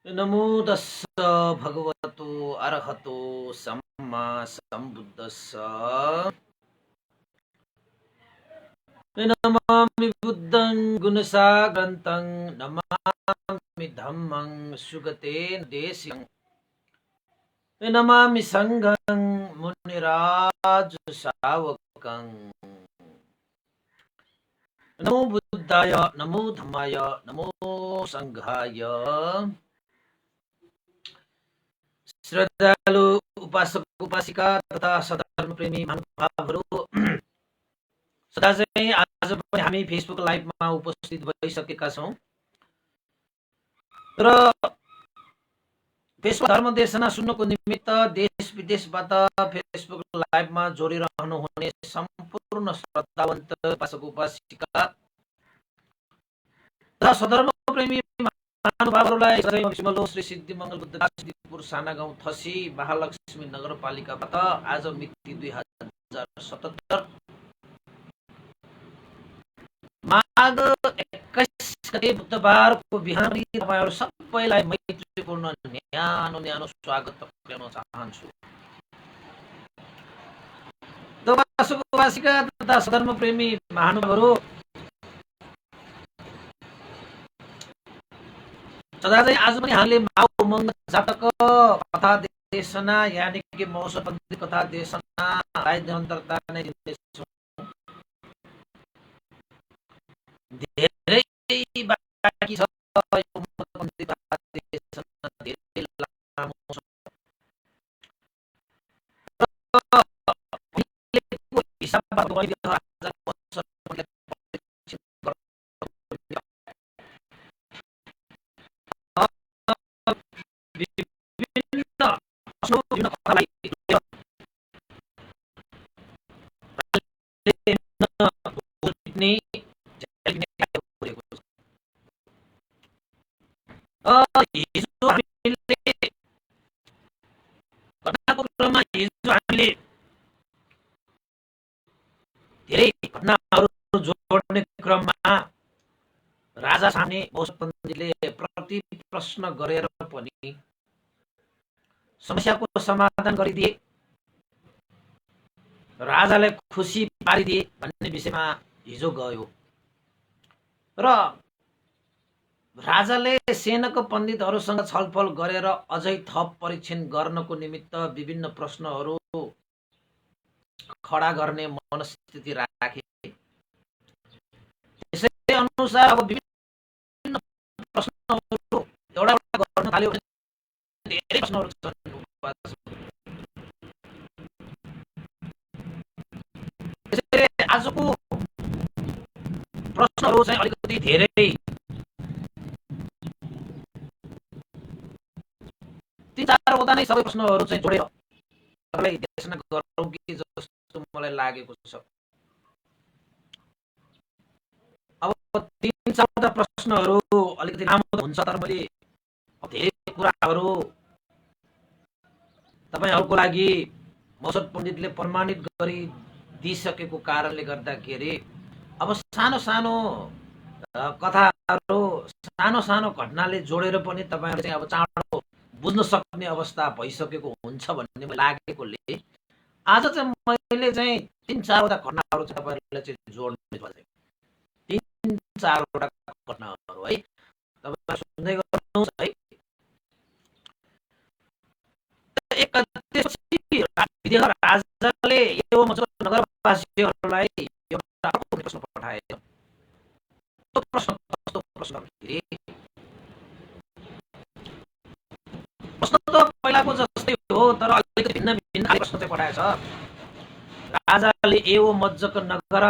नमो तस्स भगवतो अरहतो सम्मा सम्बुद्धस्स। नमामि बुद्धं गुणसाग्रन्थं नमामि धम्मं सुगतेन देशिकं नमामि संघं मुनिराजसावकं। नमो बुद्धाय नमो धम्माय नमो संघाय। श्रद्धालु उपासक उपासिका तथा सधर्म प्रेमी महानुभावहरू, सदा चाहिँ आज पनि हामी फेसबुक लाइभमा उपस्थित भइसकेका छौँ र फेसबुक धर्म देशना सुन्नको निमित्त देश विदेशबाट फेसबुक लाइभमा जोडिरहनु हुने सम्पूर्ण श्रद्धावन्त उपासक उपासिका तथा सधर्म प्रेमी महानुभावहरूलाई सदैव विस्मलो श्री सिद्धि मङ्गल बुद्धदास सिद्धिपुर साना गाउँ थसी महालक्ष्मी नगरपालिकाबाट आज मिति 2077 माघ 21 गते बुधबारको बिहानी तपाईँहरू सबैलाई मैत्रीपूर्ण न्यानो न्यानो स्वागत पुर्याउन चाहन्छु। उपासक उपासिका तथा सधर्म प्रेमी महानुभावहरू, सदा चाहिँ आज पनि हामीले माउ मङ्ग जातक कथा देशना यानि कि मौसम पण्डित कथा देशनालाई निरन्तरता नै दिँदैछौँ। धेरै बाँकी छ यो पण्डित कथा देशना, धेरै लामो छ। अहिलेको हिसाबबाट मैले आज मौसम विभिन्न कथालाई हिजो हामीले घटनाको क्रममा धेरै घटनाहरू जोड्ने क्रममा राजा सामने मौसम पण्डितले प्रति प्रश्न गरेर पनि समस्याको समाधान गरिदिए, राजालाई खुसी पारिदिए भन्ने विषयमा हिजो गयो र राजाले सेनक पण्डितहरूसँग छलफल गरेर अझै थप परीक्षण गर्नको निमित्त विभिन्न प्रश्नहरू खडा गर्ने मनस्थिति राखे। त्यसै अनुसार अब विभिन्न प्रश्नहरू एउटा एउटा गर्न थाल्यो भने धेरै प्रश्नहरू छन्। त्यसैले आजको प्रश्नहरू चाहिँ अलिकति धेरै 3-4 वटा नै सबै प्रश्नहरू चाहिँ जोडेर तपाईँलाई देशना गरौँ कि जस्तो मलाई लागेको छ। अब 3-4 वटा प्रश्नहरू अलिकति लामो हुन्छ, तर मैले धेरै कुराहरू तपाईँहरूको लागि मौसम पण्डितले प्रमाणित गरिदिइसकेको कारणले गर्दाखेरि अब सानो सानो कथाहरू, सानो सानो घटनाले जोडेर पनि तपाईँहरू चाहिँ अब चाँडो बुझ्न सक्ने अवस्था भइसकेको हुन्छ भन्ने लागेकोले आज चाहिँ मैले चाहिँ 3-4 वटा घटनाहरू चाहिँ तपाईँहरूलाई चाहिँ जोड्ने भयो। 3-4 वटा घटनाहरू है, तपाईँ सुन्दै गर्नुहोस् है। एक त्यसपछि राजाले यो नगरवासीहरूलाई एउटा अर्को प्रश्न पठाए। त्यो प्रश्न कस्तो प्रश्न भन्दाखेरि, प्रश्न त पहिलाको जस्तै हो तर अलिकति भिन्न भिन्न खाले प्रश्न चाहिँ पठाएछ। राजाले एवो मज्जक नगर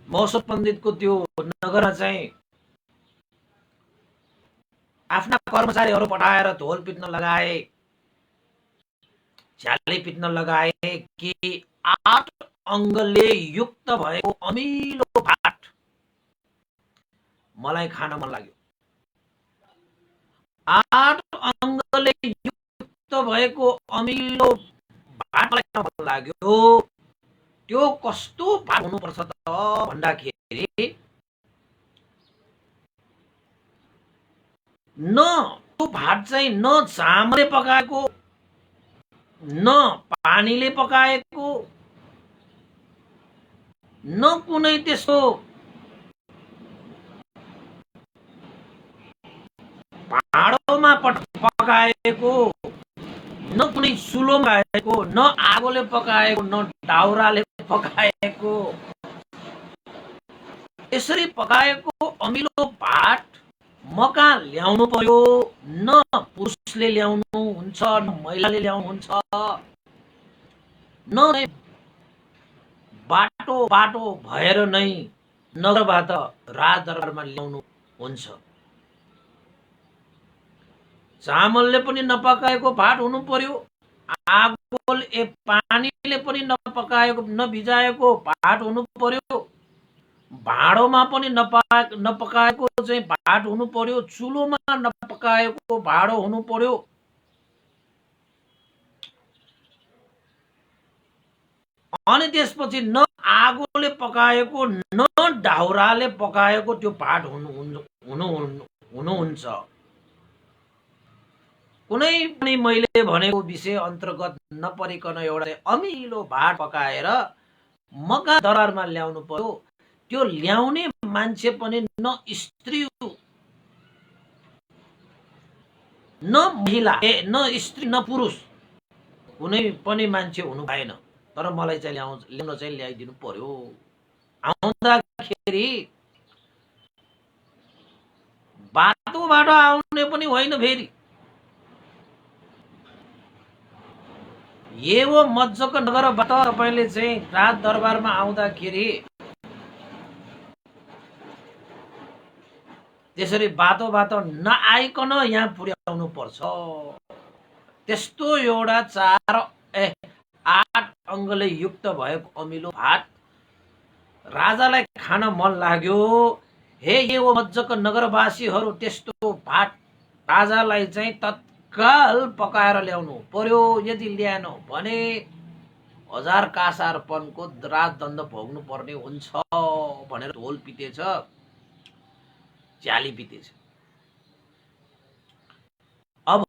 मौसम पण्डितको त्यो नगरमा चाहिँ आफ्ना कर्मचारीहरू पठाएर ढोल पिट्न लगाए, झ्याली पिट्न लगाए कि 8 अङ्गले युक्त भएको अमिलो भात मलाई खान मन लाग्यो। 8 अङ्गले युक्त भएको अमिलो भात मलाई खान मन लाग्यो। त्यो कस्तो भात हुनुपर्छ त भन्दाखेरि न त्यो भात चाहिँ न चामलले पकाएको, न पानीले पकाएको, न कुनै त्यस्तो भाँडोमा पकाएको, न कुनै चुलोमा पकाएको, न आगोले पकाएको, न दाउराले पकाएको, यसरी पकाएको अमिलो भात म कहाँ ल्याउनु पर्यो? न पुरुषले ल्याउनु हुन्छ, न महिलाले ल्याउनु हुन्छ, न बाटो बाटो भएर नै नगरबाट राजदरबारमा ल्याउनु हुन्छ। चामलले पनि नपकाएको भात हुनु पर्यो, आगोले पानीले पनि नपकाएको नभिजाएको भात हुनु पर्यो, भाँडोमा पनि नपकाएको चाहिँ भात हुनु पर्यो, चुलोमा नपकाएको भाँडो हुनु पर्यो। अनि त्यसपछि न आगोले पकाएको न दाउराले पकाएको त्यो भात हुनुहुन्छ। कुनै पनि मैले भनेको विषय अन्तर्गत नपरिकन एउटा अमिलो भात पकाएर मका दरबारमा ल्याउनु पर्यो। त्यो ल्याउने मान्छे पनि न स्त्री न महिला, न स्त्री न पुरुष, कुनै पनि मान्छे हुनु भएन। तर मलाई चाहिँ ल्याउन चाहिँ ल्याइदिनु पर्यो। आउँदाखेरि बाटोबाट आउने पनि होइन, फेरि यो मज्जको नगरबाट तपाईँले चाहिँ राज दरबारमा आउँदाखेरि त्यसरी बाटो नआइकन यहाँ पुर्याउनु पर्छ। त्यस्तो एउटा 8 अङ्गले युक्त भएको अमिलो भात राजालाई खान मन लाग्यो। हे यो मज्जको नगरवासीहरू, त्यस्तो भात राजालाई चाहिँ तत्काल पकाएर ल्याउनु पर्यो। यदि ल्याएन भने 1000 कासारपनको राजदण्ड भोग्नु पर्ने हुन्छ भनेर ढोल पिटेछ, च्याली पिटेछ। अब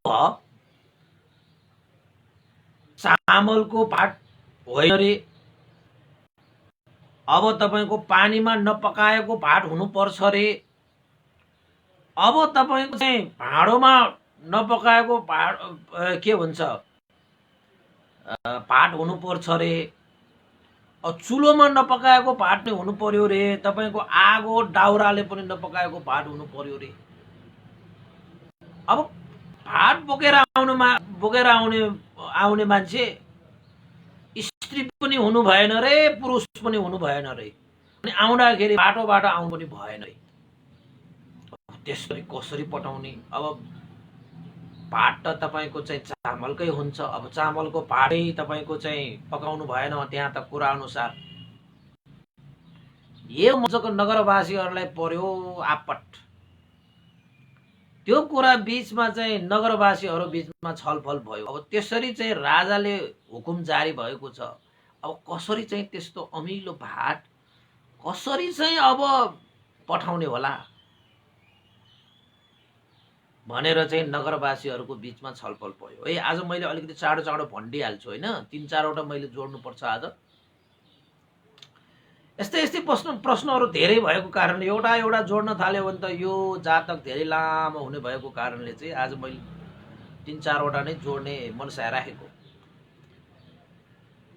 चामलको भात होइन रे, अब तपाईको पानीमा नपकाएको भात हुनुपर्छ रे। अब तपाईको चाहिँ भाँडोमा नपकाएको भात के भन्छ भात हुनुपर्छ रे। अब चुलोमा नपकाएको भात नै हुनु पर्यो रे। तपाईको आगो दाउराले पनि नपकाएको भात हुनु पर्यो रे। अब भात बोकेर आउने मान्छे स्त्री पनि हुनु भएन रे, पुरुष पनि हुनु भएन रे। अनि आउँदाखेरि बाटोबाट आउनु पनि भएन रे। त्यसरी कसरी पठाउने? अब भात त तपाईको चाहिँ चामलकै हुन्छ। अब चामलको भातै तपाईको चाहिँ पकाउनु भएन त्यहाँ त कुरा अनुसार। यो मज्जको नगरवासीहरूलाई पर्यो आपट। त्यो कुरा बीचमा चाहिँ नगरवासीहरू बीचमा छलफल भयो। अब त्यसरी चाहिँ राजाले हुकुम जारी भएको छ। अब कसरी चाहिँ त्यस्तो अमिलो भात कसरी चाहिँ अब पठाउने होला भनेर चाहिँ नगरवासीहरूको बीचमा छलफल भयो। है आज मैले अलिकति चाँडो भनिदिइहाल्छु होइन, 3-4 वटा मैले जोड्नुपर्छ आज। यस्तै प्रश्नहरू धेरै भएको कारणले एउटा जोड्न थाल्यो भने त यो जातक धेरै लामो हुने भएको कारणले चाहिँ आज मैले 3-4 वटा नै जोड्ने मनसाय राखेको।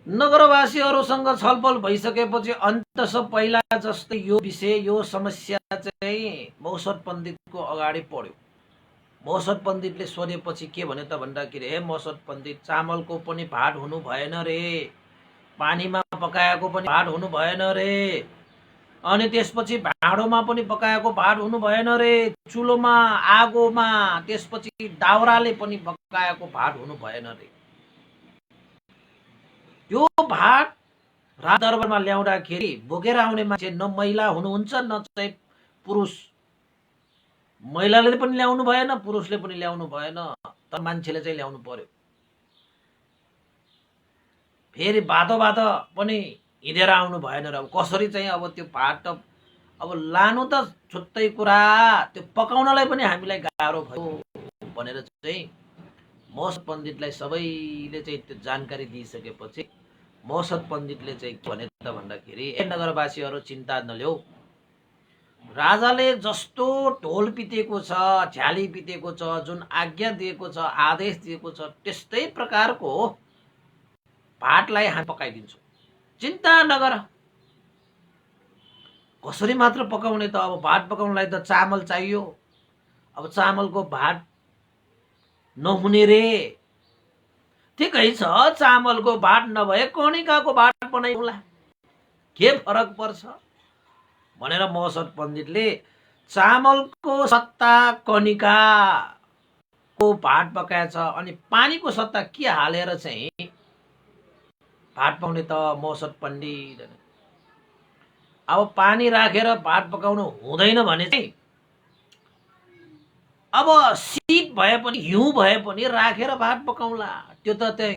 नगरवासीहरूसँग छलफल भइसकेपछि अन्तस पहिला जस्तै यो विषय, यो समस्या चाहिँ मौसत पण्डितको अगाडि पर्यो। मौसत पण्डितले सोधेपछि के भन्यो त भन्दाखेरि, हे मौसत पण्डित, चामलको पनि भात हुनु भएन रे, पानीमा पकाएको पनि भात हुनु भएन रे, अनि त्यसपछि भाँडोमा पनि पकाएको भात हुनु भएन रे, चुलोमा आगोमा त्यसपछि दाउराले पनि पकाएको भात हुनु भएन रे। यो भात राजदरबारमा ल्याउँदाखेरि बोकेर आउने मान्छे न महिला हुनुहुन्छ न चाहिँ पुरुष। महिलाले पनि ल्याउनु भएन, पुरुषले पनि ल्याउनु भएन, तर मान्छेले चाहिँ ल्याउनु पर्यो। फेरि बाटो पनि हिँडेर आउनु भएन र। अब कसरी चाहिँ अब त्यो भात त अब लानु त छुट्टै कुरा, त्यो पकाउनलाई पनि हामीलाई गाह्रो भयो भनेर चाहिँ मौसत पण्डितलाई सबैले चाहिँ त्यो जानकारी दिइसकेपछि मौसत पण्डितले चाहिँ के भने त भन्दाखेरि, ए नगरवासीहरू चिन्ता नल्याऊ, राजाले जस्तो ढोल पिटेको छ, झ्याली पिटेको छ, जुन आज्ञा दिएको छ, आदेश दिएको छ, त्यस्तै प्रकारको भातलाई हामी पकाइदिन्छौँ, चिन्ता नगर। कसरी मात्र पकाउने त, अब भात पकाउनलाई त चामल चाहियो, अब चामलको भात नहुने रे, ठिकै छ, चामलको भात नभए कणिकाको भात बनाइला, के फरक पर्छ भनेर मौसत पण्डितले चामलको सट्टा कणिकाको भात पकाएछ। अनि पानीको सट्टा के हालेर चाहिँ भात पकाउने त मौसत पण्डित? अब पानी राखेर भात पकाउनु हुँदैन भने चाहिँ अब शीत भए पनि हिउँ भए पनि राखेर भात पकाउला। त्यो त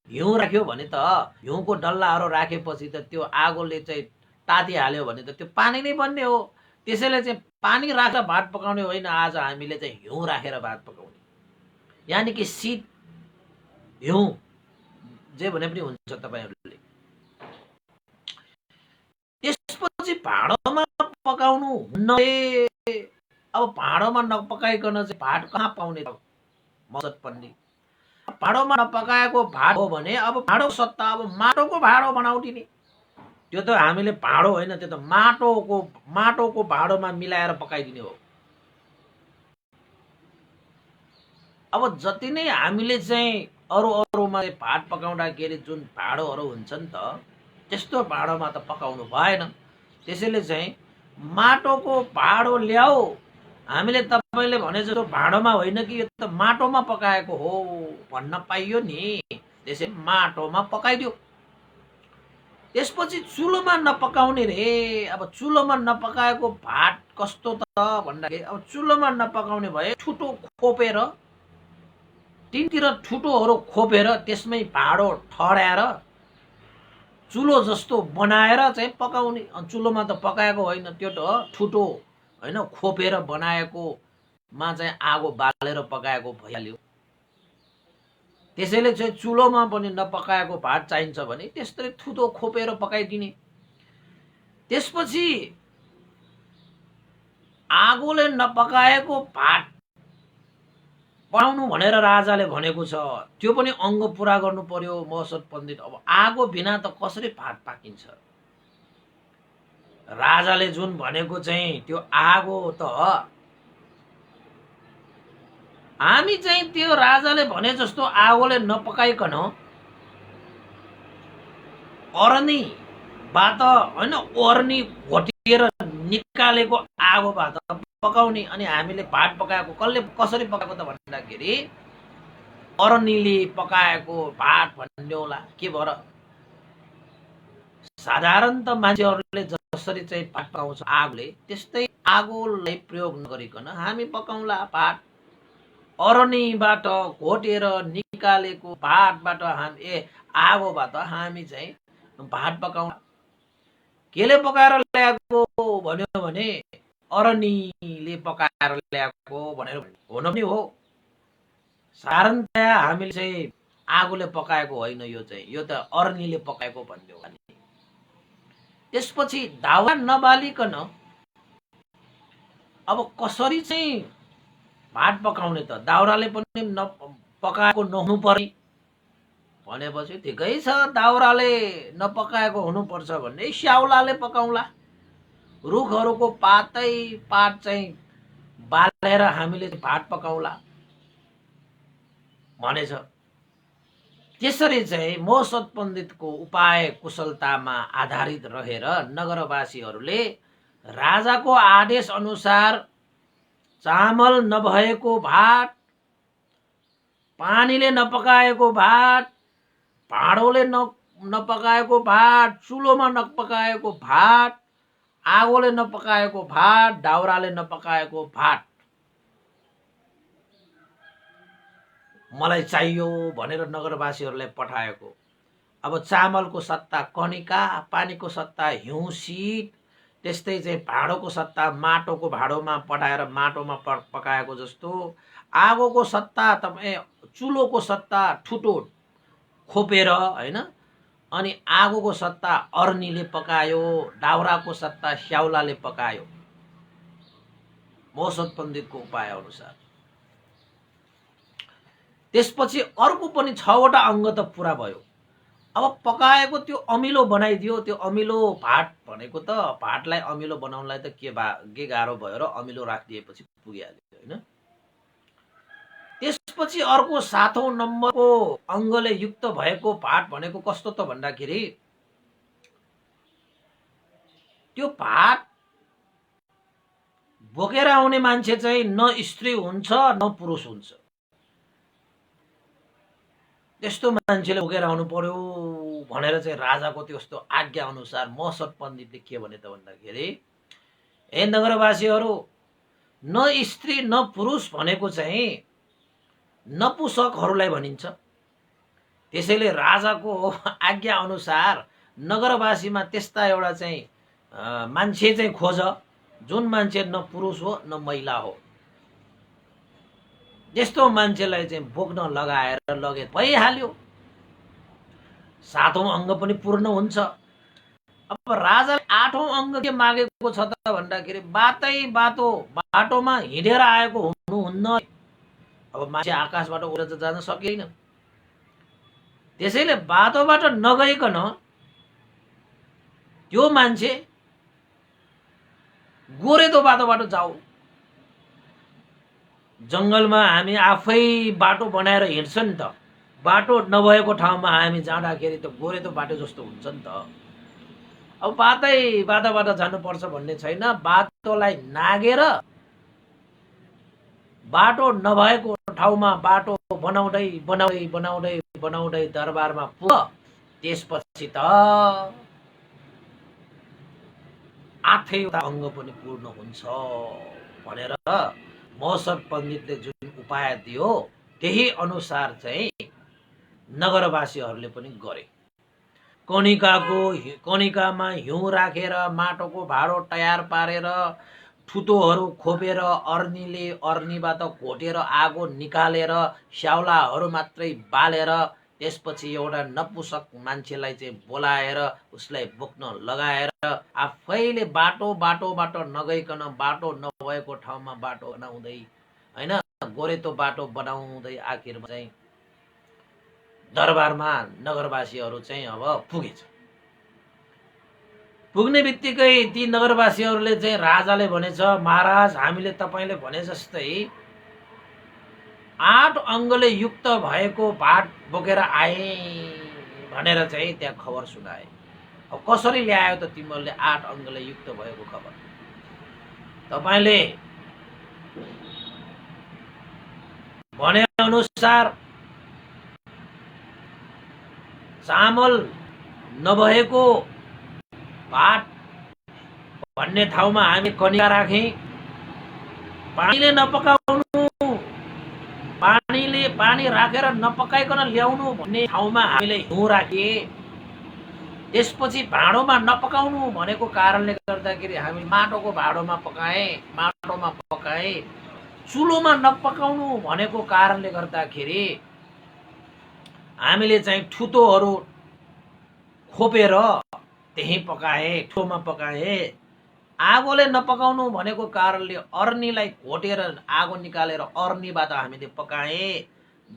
हिउँ राख्यो भने त, हिउँको डल्लाहरू राखेपछि त त्यो आगोले चाहिँ तातिहाल्यो भने त त्यो पानी नै बन्ने हो। त्यसैले चाहिँ पानी राखेर भात पकाउने होइन, आज हामीले चाहिँ हिउँ राखेर भात पकाउने, यानि कि शीत हिउँ जे भने पनि हुन्छ तपाईहरुले। त्यसपछि भाँडोमा पकाउनु हुन्न। अब भाँडोमा नपकाइकन चाहिँ भात कहाँ पाउने त मौसत पण्डित? भाँडोमा नपकाएको भात हो भने अब भाँडो सट्टा अब माटोको भाँडो बनाउदिने। त्यो त हामीले भाँडो होइन, त्यो त माटोको भाँडोमा मिलाएर पकाइदिने हो। अब जति नै हामीले चाहिँ अरूमा भात पकाउँदाखेरि जुन भाँडोहरू हुन्छन् त, त्यस्तो भाँडोमा त पकाउनु भएन। त्यसैले चाहिँ माटोको भाँडो ल्याऊ। हामीले तपाईले भने जस्तो भाँडोमा होइन कि यो त माटोमा पकाएको हो भन्न पाइयो नि, त्यसैले माटोमा पकाइदियो। त्यसपछि चुलोमा नपकाउने रे। अब चुलोमा नपकाएको भात कस्तो त भन्दाखेरि, अब चुलोमा नपकाउने भए ठुटो खोपेर, तीनतिर ठुटोहरू खोपेर त्यसमै भाँडो ठड्याएर चुलो जस्तो बनाएर चाहिँ पकाउने। चुलोमा त पकाएको होइन, त्यो त ठुटो होइन, खोपेर बनाएकोमा चाहिँ आगो बालेर पकाएको भइहाल्यो। त्यसैले चाहिँ चुलोमा पनि नपकाएको भात चाहिन्छ भने त्यस्तै ठुटो खोपेर पकाइदिने। त्यसपछि आगोले नपकाएको भात बनाउनु भनेर राजाले भनेको छ, त्यो पनि अङ्ग पुरा गर्नु पर्यो मौसत पण्डित। अब आगो बिना त कसरी भात पाकिन्छ? राजाले जुन भनेको चाहिँ त्यो आगो त हामी चाहिँ त्यो राजाले भने जस्तो आगोले नपकाइकन अरनीबाट होइन, ओर्नी घोटिएर निकालेको आगोबाट पकाउने। अनि हामीले भात पकाएको कसरी पकाएको त भन्दाखेरि अरनीले पकाएको भात भन्ने होला। के भएर? साधारणत मान्छेहरूले जसरी चाहिँ भात पकाउँछ आगोले, त्यस्तै आगोलाई प्रयोग नगरिकन हामी पकाउँला भात। अरनीबाट घोटेर निकालेको भातबाट आगोबाट हामी चाहिँ भात पकाउँला। केले पकाएर ल्याएको भन्यो भने अरनीले पकाएर ल्याएको भनेर हुन पनि हो। साधारणतया हामीले चाहिँ आगोले पकाएको होइन, यो त अरनीले पकाएको भन्ने हो। त्यसपछि दाउरा नबालिकन अब कसरी चाहिँ भात पकाउने त? दाउराले पनि पकाएको नहुनु पर्ने भनेपछि ठिकै छ, दाउराले नपकाएको हुनुपर्छ भन्ने स्याउलाले पकाउला। रुखहरूको पातै पात चाहिँ बालेर हामीले भात पकाउला भनेछ। त्यसरी चाहिँ मौसत पण्डितको उपाय कुशलतामा आधारित रहेर नगरवासीहरूले राजाको आदेश अनुसार चामल नभएको भात, पानीले नपकाएको भात, भाँडोले नपकाएको भात, चुलोमा नपकाएको भात, आगोले नपकाएको भात, दाउराले नपकाएको भात मलाई चाहियो भनेर नगरवासीहरूलाई पठाएको। अब चामलको सट्टा कणिका, पानीको सट्टा हिउँशीत, त्यस्तै चाहिँ भाँडोको सट्टा माटोको भाँडोमा पठाएर माटोमा पकाएको जस्तो, आगोको सट्टा तपाईँ चुलोको सट्टा ठुटो खोपेर होइन, अनि आगोको सट्टा अर्नीले पकायो, दाउराको सट्टा स्याउलाले पकायो मौसत पण्डितको उपाय अनुसार। त्यसपछि अर्को पनि 6 वटा अङ्ग त पुरा भयो। अब पकाएको त्यो अमिलो बनाइदियो। त्यो अमिलो भात भनेको त भातलाई अमिलो बनाउनलाई त के गाह्रो भयो र अमिलो राखिदिएपछि पुगिहाल्यो होइन। त्यसपछि अर्को 7औं नम्बरको अङ्गले युक्त भएको भात भनेको कस्तो त भन्दाखेरि, त्यो भात बोकेर आउने मान्छे चाहिँ न स्त्री हुन्छ न पुरुष हुन्छ। त्यस्तो मान्छेले बोकेर आउनु पर्यो भनेर चाहिँ राजाको त्यस्तो आज्ञा अनुसार मौसत पण्डितले के भने त भन्दाखेरि, हे नगरवासीहरू, न स्त्री न पुरुष भनेको चाहिँ नपुसकहरूलाई भनिन्छ। त्यसैले राजाको आज्ञा अनुसार नगरवासीमा त्यस्ता एउटा चाहिँ मान्छे चाहिँ खोज, जुन मान्छे न पुरुष हो न महिला हो। त्यस्तो मान्छेलाई चाहिँ बोक्न लगाएर लगे भइहाल्यो, 7औं अङ्ग पनि पूर्ण हुन्छ। अब राजाले 8औं अङ्ग के मागेको छ त भन्दाखेरि, बाटोमा हिँडेर आएको हुनुहुन्न। अब मान्छे आकाशबाट उडेर त जान सकिएन, त्यसैले बाटोबाट नगइकन त्यो मान्छे गोरेतो बाटोबाट जाऊ। जङ्गलमा हामी आफै बाटो बनाएर हिँड्छ नि त, बाटो नभएको ठाउँमा हामी जाँदाखेरि त गोरेतो बाटो जस्तो हुन्छ नि त। अब बाटोबाट जानुपर्छ भन्ने छैन, बाटोलाई नागेर बाटो नभएको ठाउँमा बाटो बनाउँदै बनाउँदै बनाउँदै बनाउँदै दरबारमा पुग, त्यसपछि त 8औं अङ्ग पनि पूर्ण हुन्छ भनेर मौसत पण्डितले जुन उपाय दियो त्यही अनुसार चाहिँ नगरवासीहरूले पनि गरे। कणिकामा हिउँ राखेर माटोको भाँडो तयार पारेर ठुटोहरू खोपेर अर्नीबाट घोटेर आगो निकालेर स्याउलाहरू मात्रै बालेर त्यसपछि एउटा नपुसक मान्छेलाई चाहिँ बोलाएर उसलाई बोक्न लगाएर आफैले बाटोबाट नगइकन बाटो नभएको ठाउँमा बाटो बनाउँदै होइन, गोरेतो बाटो बनाउँदै आखिरमा चाहिँ दरबारमा नगरवासीहरू चाहिँ अब पुगेछ। पुग्ने बित्तिकै ती नगरवासीहरूले चाहिँ राजाले भनेछ, महाराज हामीले तपाईँले भने जस्तै 8 अङ्गले युक्त भएको भात बोकेर आए भनेर चाहिँ त्यहाँ खबर सुनाए। अब कसरी ल्यायो त तिमीहरूले 8 अङ्गले युक्त भएको खबर? तपाईँले भने अनुसार चामल नभएको भात भन्ने ठाउँमा हामी कनिका राखे, पानीले नपकाउनु, पानी राखेर नपकाइकन ल्याउनु भन्ने ठाउँमा हामीले हिउँ राखे, त्यसपछि भाँडोमा नपकाउनु भनेको कारणले गर्दाखेरि हामी माटोको भाँडोमा पकाए, चुलोमा नपकाउनु भनेको कारणले गर्दाखेरि हामीले चाहिँ ठुटोहरू खोपेर त्यही पकाए, ठोमा पकाए। आगोले नपकाउनु भनेको कारणले अर्नीलाई घोटेर आगो निकालेर अर्नीबाट हामीले पकाए।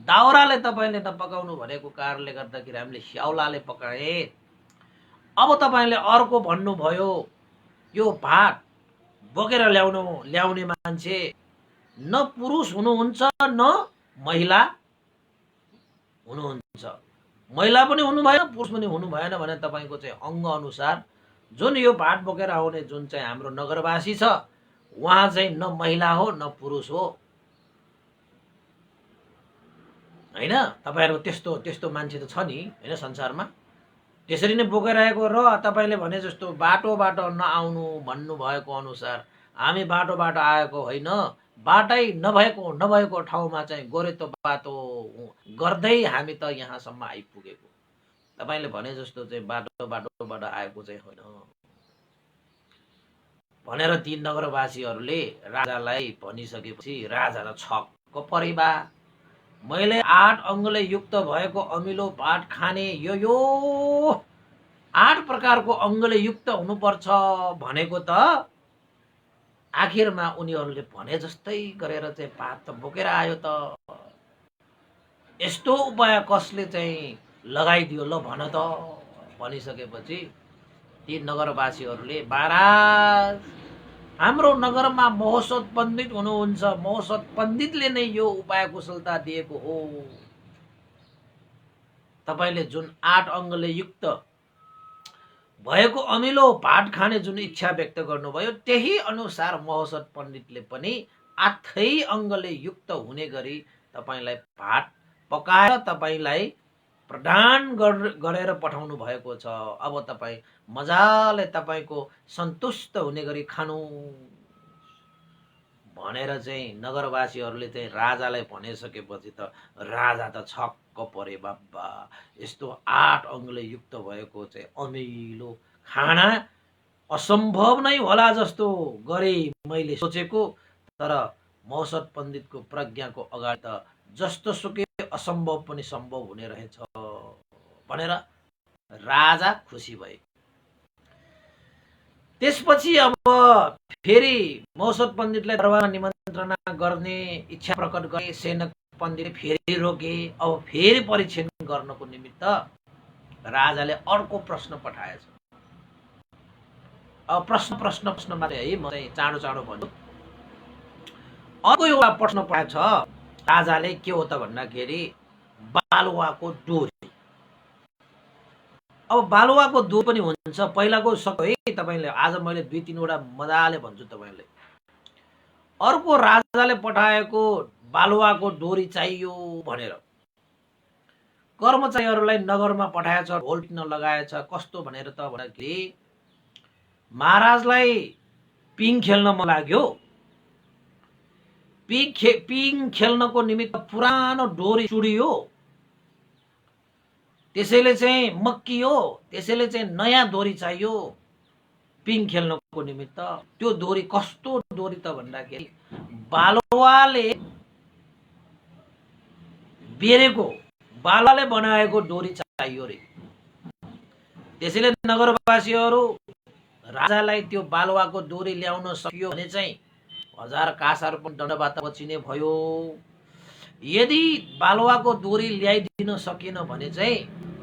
दाउराले तपाईँले नपकाउनु भनेको कारणले गर्दाखेरि हामीले स्याउलाले पकाए। अब तपाईँले अर्को भन्नुभयो, यो भात बोकेर ल्याउने मान्छे न पुरुष हुनुहुन्छ न महिला हुनुहुन्छ। महिला पनि हुनु भएन, पुरुष पनि हुनु भएन भने तपाईँको चाहिँ अङ्ग अनुसार जुन यो भात बोकेर आउने जुन चाहिँ हाम्रो नगरवासी छ उहाँ चाहिँ न महिला हो न पुरुष हो हैन। तपाईहरु त्यस्तो मान्छे त छ नि हैन संसारमा। त्यसरी नै बोकेर आएको र तपाईले भने जस्तो बाटोबाट नआउनु भन्नु भएको अनुसार हामी बाटोबाट आएको होइन, बाटै नभएको ठाउँमा चाहिँ गोरेतो बाटो गर्दै हामी त यहाँसम्म आइपुगेको। तपाईले भने जस्तो चाहिँ बाटोबाट आएको चाहिँ होइन। भनेर ती नगरवासीहरूले राजालाई भनिसकेपछि राजा त छक्क परे बा। मैले 8 अङ्गले युक्त भएको अमिलो भात खाने यो 8 प्रकारको अङ्गले युक्त हुनुपर्छ भनेको त आखिरमा उनीहरूले भने जस्तै गरेर चाहिँ भात त बोकेर आयो त। यस्तो उपाय कसले चाहिँ लगाइदियो ल भन त भनिसकेपछि ती नगरवासीहरूले महाराज हाम्रो नगरमा महोत्सव पण्डित हुनुहुन्छ, महोत्सव पण्डितले नै यो उपाय कुशलता दिएको हो। तपाईले जुन 8 अङ्गले युक्त भएको अमिलो भात खाने जुन इच्छा व्यक्त गर्नुभयो त्यही अनुसार महोत्सव पण्डितले पनि 8 अङ्गले युक्त हुने गरी तपाईलाई भात पकाएर तपाईलाई प्रदान गरेर पठाउनु भएको छ। अब तपाई मजाले तपाईको सन्तुष्ट हुने गरी खानु भनेर चाहिँ नगरवासीहरूले चाहिँ राजालाई भनिसकेपछि त राजा त छक्क परे। बाबा यस्तो 8 अङ्गले युक्त भएको चाहिँ अमिलो खाना असम्भव नै होला जस्तो गरे मैले सोचेको, तर महोत्सव पण्डितको प्रज्ञाको अगाडि त जस्तो सुकै असम्भव पनि सम्भव हुने रहेछ भनेर राजा खुसी भए। त्यसपछि अब फेरि महोत्सव पण्डितलाई दरबारमा निमन्त्रणा गर्ने इच्छा प्रकट गरे। सेनक पण्डितले फेरि रोके। अब फेरि परीक्षण गर्नको निमित्त राजाले अर्को प्रश्न पठाएछ। अब प्रश्न मात्रै है, म चाहिँ चाँडो चाँडो भन्छु। अर्को एउटा प्रश्न पठाएछ राजाले। के हो त भन्दाखेरि बालुवाको डोरी। अब बालुवाको डोरी पनि हुन्छ। पहिलाको सक्यो है तपाईले, आज मैले 2-3 वटा मजाले भन्छु तपाईले। अर्को राजाले पठाएको बालुवाको डोरी चाहियो भनेर कर्मचारीहरूलाई नगरमा पठाएछ, ढोल पिट्न लगाएछ। कस्तो भनेर त भन्दाखेरि महाराजलाई पिङ खेल्न मन लाग्यो। पिङ खेल्नको निमित्त पुरानो डोरी चुडियो, त्यसैले चाहिँ मक्कियो, त्यसैले चाहिँ नयाँ डोरी चाहियो पिङ खेल्नको निमित्त। त्यो डोरी कस्तो डोरी त भन्दाखेरि बालुवाले बेरेको, बालुवाले बनाएको डोरी चाहियो रे। त्यसैले नगरवासीहरू राजालाई त्यो बालुवाको डोरी ल्याउन सकियो भने चाहिँ 1000 कासार पनि दण्डबाट बचिने भयो। यदि बालुवाको डोरी ल्याइदिन सकिन भने चाहिँ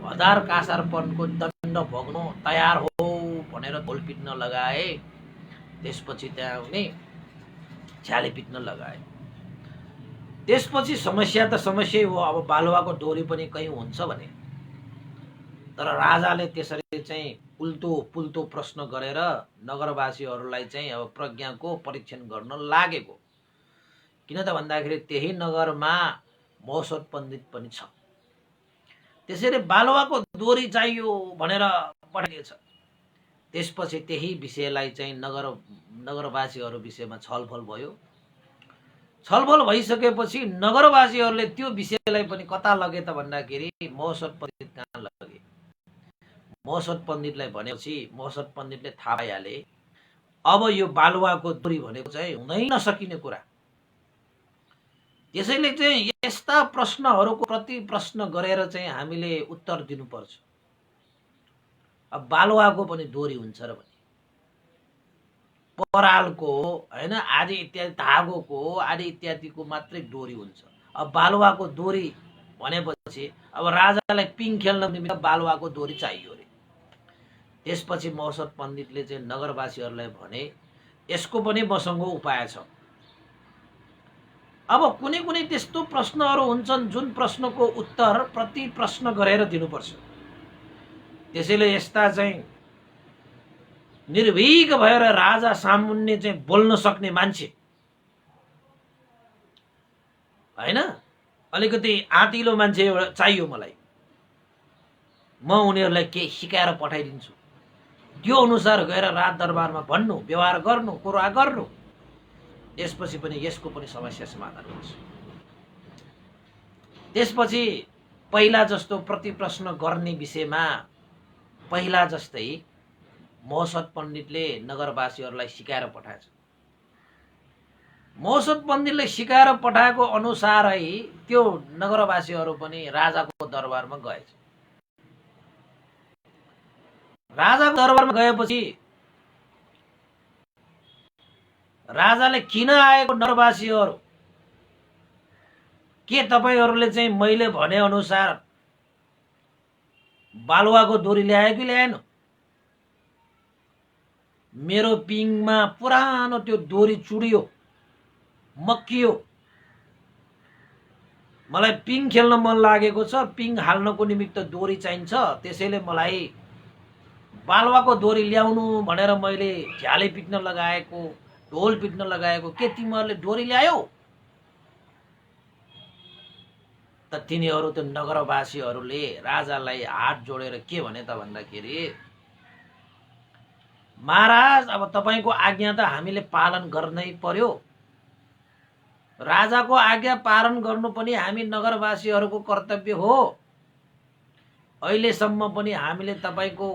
1000 कासारपनको दण्ड भोग्नु तयार हो भनेर ढोल पिट्न लगाए। त्यसपछि त्यहाँ उनी छ्याली पिट्न लगाए। त्यसपछि समस्या त समस्या हो। अब बालुवाको डोरी पनि कहीँ हुन्छ भने, तर राजाले त्यसरी चाहिँ पुल्तो प्रश्न गरेर नगरवासीहरूलाई चाहिँ अब प्रज्ञाको परीक्षण गर्न लागेको। किन त भन्दाखेरि त्यही नगरमा महोत्सव पण्डित पनि छ। त्यसैले बालुवाको डोरी चाहियो भनेर पठाइदिएछ। त्यसपछि त्यही विषयलाई चाहिँ नगरवासीहरू विषयमा छलफल भयो। छलफल भइसकेपछि नगरवासीहरूले त्यो विषयलाई पनि कता लगे त भन्दाखेरि महोत्सव पण्डित कहाँ लगे। महोत्सव पण्डितलाई भनेपछि महोत्सव पण्डितले थाहा पाइहाले अब यो बालुवाको डोरी भनेको चाहिँ हुनै नसकिने कुरा। त्यसैले चाहिँ यस्ता प्रश्नहरूको प्रति प्रश्न गरेर चाहिँ हामीले उत्तर दिनुपर्छ। अब बालुवाको पनि डोरी हुन्छ र भने परालको हैन आदि इत्यादि धागोको आदि इत्यादिको मात्रै डोरी हुन्छ। अब बालुवाको डोरी भनेपछि अब राजालाई पिङ खेल्न निमित्त बालुवाको डोरी चाहियो रे। त्यसपछि महोत्सव पण्डितले चाहिँ नगरवासीहरूलाई भने यसको पनि मसँग उपाय छ। अब कुनै कुनै त्यस्तो प्रश्नहरू हुन्छन् जुन प्रश्नको उत्तर प्रति प्रश्न गरेर दिनुपर्छ। त्यसैले यस्ता चाहिँ निर्भीक भएर राजा सामुन्ने चाहिँ बोल्न सक्ने मान्छे हैन, अलिकति आँटिलो मान्छे एउटा चाहियो मलाई। म उनीहरूलाई केही सिकाएर पठाइदिन्छु। त्यो अनुसार गएर राज दरबारमा भन्नु, व्यवहार गर्नु, कुरा गर्नु। त्यसपछि पनि यसको पनि समस्या समाधान हुन्छ। त्यसपछि पहिला जस्तो प्रति प्रश्न गर्ने विषयमा पहिला जस्तै महोत्सव पण्डितले नगरवासीहरूलाई सिकाएर पठाएछ। महोत्सव पण्डितले सिकाएर पठाएको अनुसारै त्यो नगरवासीहरू पनि राजाको दरबारमा गएछ। राजाको दरबारमा गएपछि राजाले किन आएको नगरवासीहरू, के तपाईहरूले चाहिँ मैले भने अनुसार बालुवाको डोरी ल्यायो कि ल्याएन? मेरो पिङमा पुरानो त्यो डोरी चुडियो, मक्कियो। मलाई पिङ खेल्न मन लागेको छ, पिङ हाल्नको निमित्त डोरी चाहिन्छ, त्यसैले मलाई बालुवाको डोरी ल्याउनु भनेर मैले झ्याले पिट्न लगाएको, ढोल पिट्न लगाएको। के तिमीहरूले डोरी ल्यायौ? त तिनीहरू त्यो नगरवासीहरूले राजालाई हात जोडेर के भने त भन्दाखेरि, महाराज अब तपाईको आज्ञा त हामीले पालन गर्नै पर्यो। राजाको आज्ञा पालन गर्नु पनि हामी नगरवासीहरूको कर्तव्य हो। अहिलेसम्म पनि हामीले तपाईको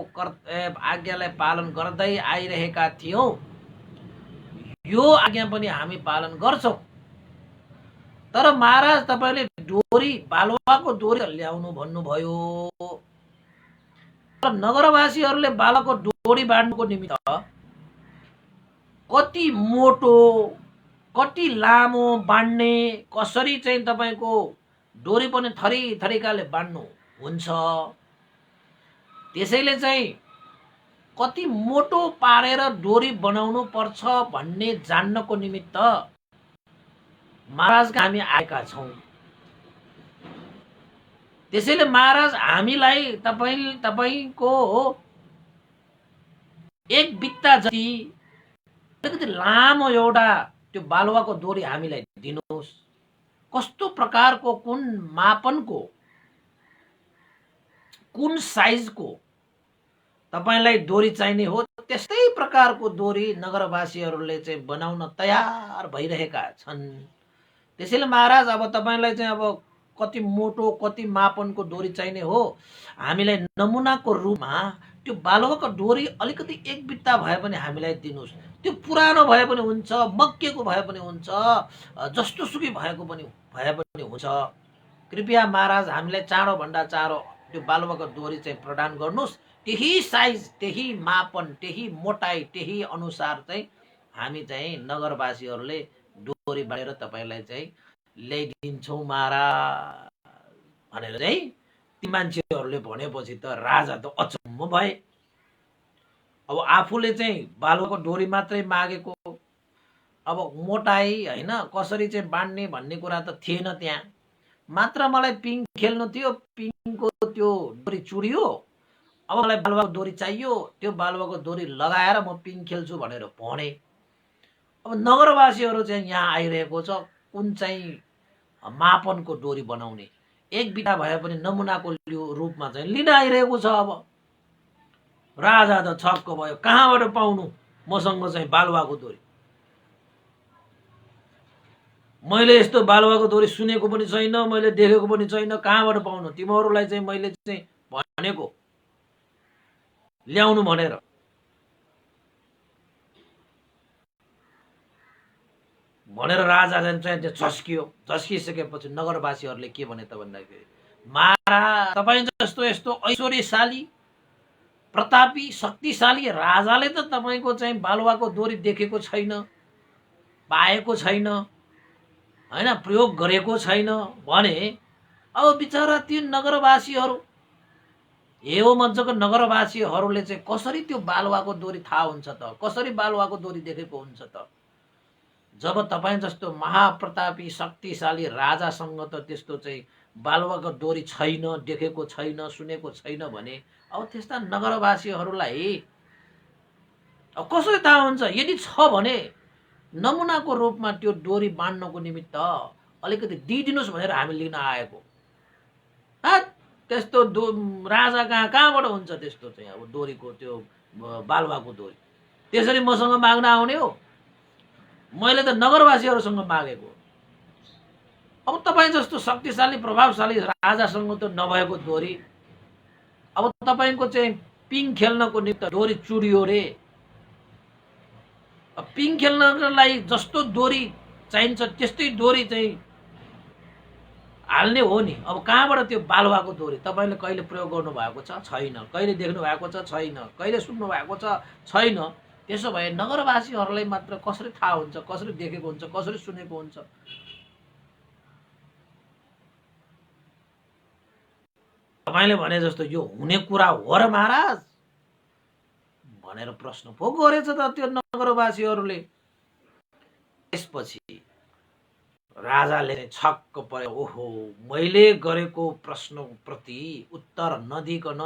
आज्ञालाई पालन गर्दै आइरहेका थियौं, यो आज्ञा पनि हामी पालन गर्छौं। तर महाराज तपाईले डोरी, बालुवाको डोरी ल्याउनु भन्नुभयो। नगरवासीहरूले बालुवाको डोरी बाँड्नुको निमित्त कति मोटो, कति लामो बाँड्ने, कसरी चाहिँ तपाईको डोरी पनि थरी थरीकाले बाँड्नु हुन्छ, त्यसैले चाहिँ कति मोटो पारेर डोरी बनाउनु पर्छ भन्ने जान्नको निमित्त महाराजका हामी आएका छौं। त्यसैले महाराज हामीलाई तपाईको एक बित्ता जति अलिकति लामो एउटा त्यो बालुवाको डोरी हामीलाई दिनुहोस्। कस्तो प्रकारको, कुन मापनको, कुन साइजको तपाईलाई डोरी चाहिने हो, त्यस्तै प्रकारको डोरी नगरवासीहरूले चाहिँ बनाउन तयार भइरहेका छन्। त्यसैले महाराज अब तपाईलाई चाहिँ अब कति मोटो, कति मापनको डोरी चाहिने हो, हामीलाई नमुनाको रूपमा त्यो बालुवाको डोरी अलिकति एक बित्ता भए पनि हामीलाई दिनुहोस्। त्यो पुरानो भए पनि हुन्छ, मक्केको भए पनि हुन्छ, जस्तो सुकै भएको पनि हुन्छ। कृपया महाराज हामीलाई चाँडो भन्दा चाँडो त्यो बालुवाको डोरी चाहिँ प्रदान गर्नुहोस्। त्यही साइज, त्यही मापन, त्यही मोटाई, त्यही अनुसार चाहिँ हामी चाहिँ नगरवासीहरूले डोरी बाँडेर तपाईलाई चाहिँ ल्याइदिन्छौं महाराज भनेर चाहिँ ती मान्छेहरूले भनेपछि त राजा त अचम्म भए। अब आफूले चाहिँ बालुवाको डोरी मात्रै मागेको, अब मोटाई हैन कसरी चाहिँ बाँड्ने भन्ने कुरा त थिएन त्यहाँ। मात्र मलाई पिङ खेल्नु थियो, पिङको त्यो डोरी चुडियो, अब मलाई बालुवाको डोरी चाहियो, त्यो बालुवाको डोरी लगाएर म पिङ खेल्छु भनेर भने। अब नगरवासीहरू चाहिँ यहाँ आइरहेको छ, कुन चाहिँ मापनको डोरी बनाउने, एक बिटा भए पनि नमुनाको रूपमा चाहिँ लिन आइरहेको छ। अब राजा त छक्क भयो, कहाँबाट पाउनु मसँग चाहिँ बालुवाको डोरी? मैले यस्तो बालुवाको डोरी सुनेको पनि छैन, मैले देखेको पनि छैन, कहाँबाट पाउनु? तिमीहरूलाई चाहिँ मैले चाहिँ भनेको ल्याउनु भनेर। राजा चाहिँ झस्कियो। झस्किसकेपछि नगरवासीहरूले के भने त भन्दाखेरि, महाराज तपाईं जस्तो यस्तो ऐश्वर्यशाली, प्रतापी, शक्तिशाली राजाले त तपाईको चाहिँ बालुवाको डोरी देखेको छैन, पाएको छैन, हैन, प्रयोग गरेको छैन भने अब बिचरा ती नगरवासीहरू, यो मञ्चको नगरवासीहरूले चाहिँ कसरी त्यो बालुवाको डोरी थाहा हुन्छ त? कसरी बालुवाको डोरी देखेको हुन्छ त? जब तपाईं जस्तो महाप्रतापी शक्तिशाली राजासँग त त्यस्तो चाहिँ बालुवाको डोरी छैन, देखेको छैन, सुनेको छैन भने अब त्यस्ता नगरवासीहरूलाई अब कसरी थाहा हुन्छ? यदि छ भने नमुनाको रूपमा त्यो डोरी बाँड्नको निमित्त अलिकति दिइदिनुहोस् भनेर हामी लिन आएको। त्यस्तो राजा कहाँबाट हुन्छ त्यस्तो चाहिँ अब डोरीको, त्यो बालुवाको डोरी त्यसरी मसँग माग्न आउने हो? मैले त नगरवासीहरूसँग मागेको। अब तपाईं जस्तो शक्तिशाली प्रभावशाली राजासँग त नभएको डोरी, अब तपाईंको चाहिँ पिङ खेल्नको निम्ति डोरी चुडियो रे। पिङ खेल्नको लागि जस्तो डोरी चाहिन्छ त्यस्तै डोरी चाहिँ हाल्ने हो नि। अब कहाँबाट त्यो बालुवाको डोरी तपाईँले कहिले प्रयोग गर्नु भएको छ? छैन। कहिले देख्नु भएको छ? छैन। कहिले सुन्नु भएको छ? छैन। त्यसो भए नगरवासीहरूलाई मात्र कसरी थाहा हुन्छ, कसरी देखेको हुन्छ, कसरी सुनेको हुन्छ? तपाईँले भने जस्तो यो हुने कुरा हो र महाराज भनेर प्रश्न पो गरेछ त त्यो नगरवासीहरूले। त्यसपछि राजाले छक्क पर्यो, ओहो मैले गरेको प्रश्नप्रति उत्तर नदिकन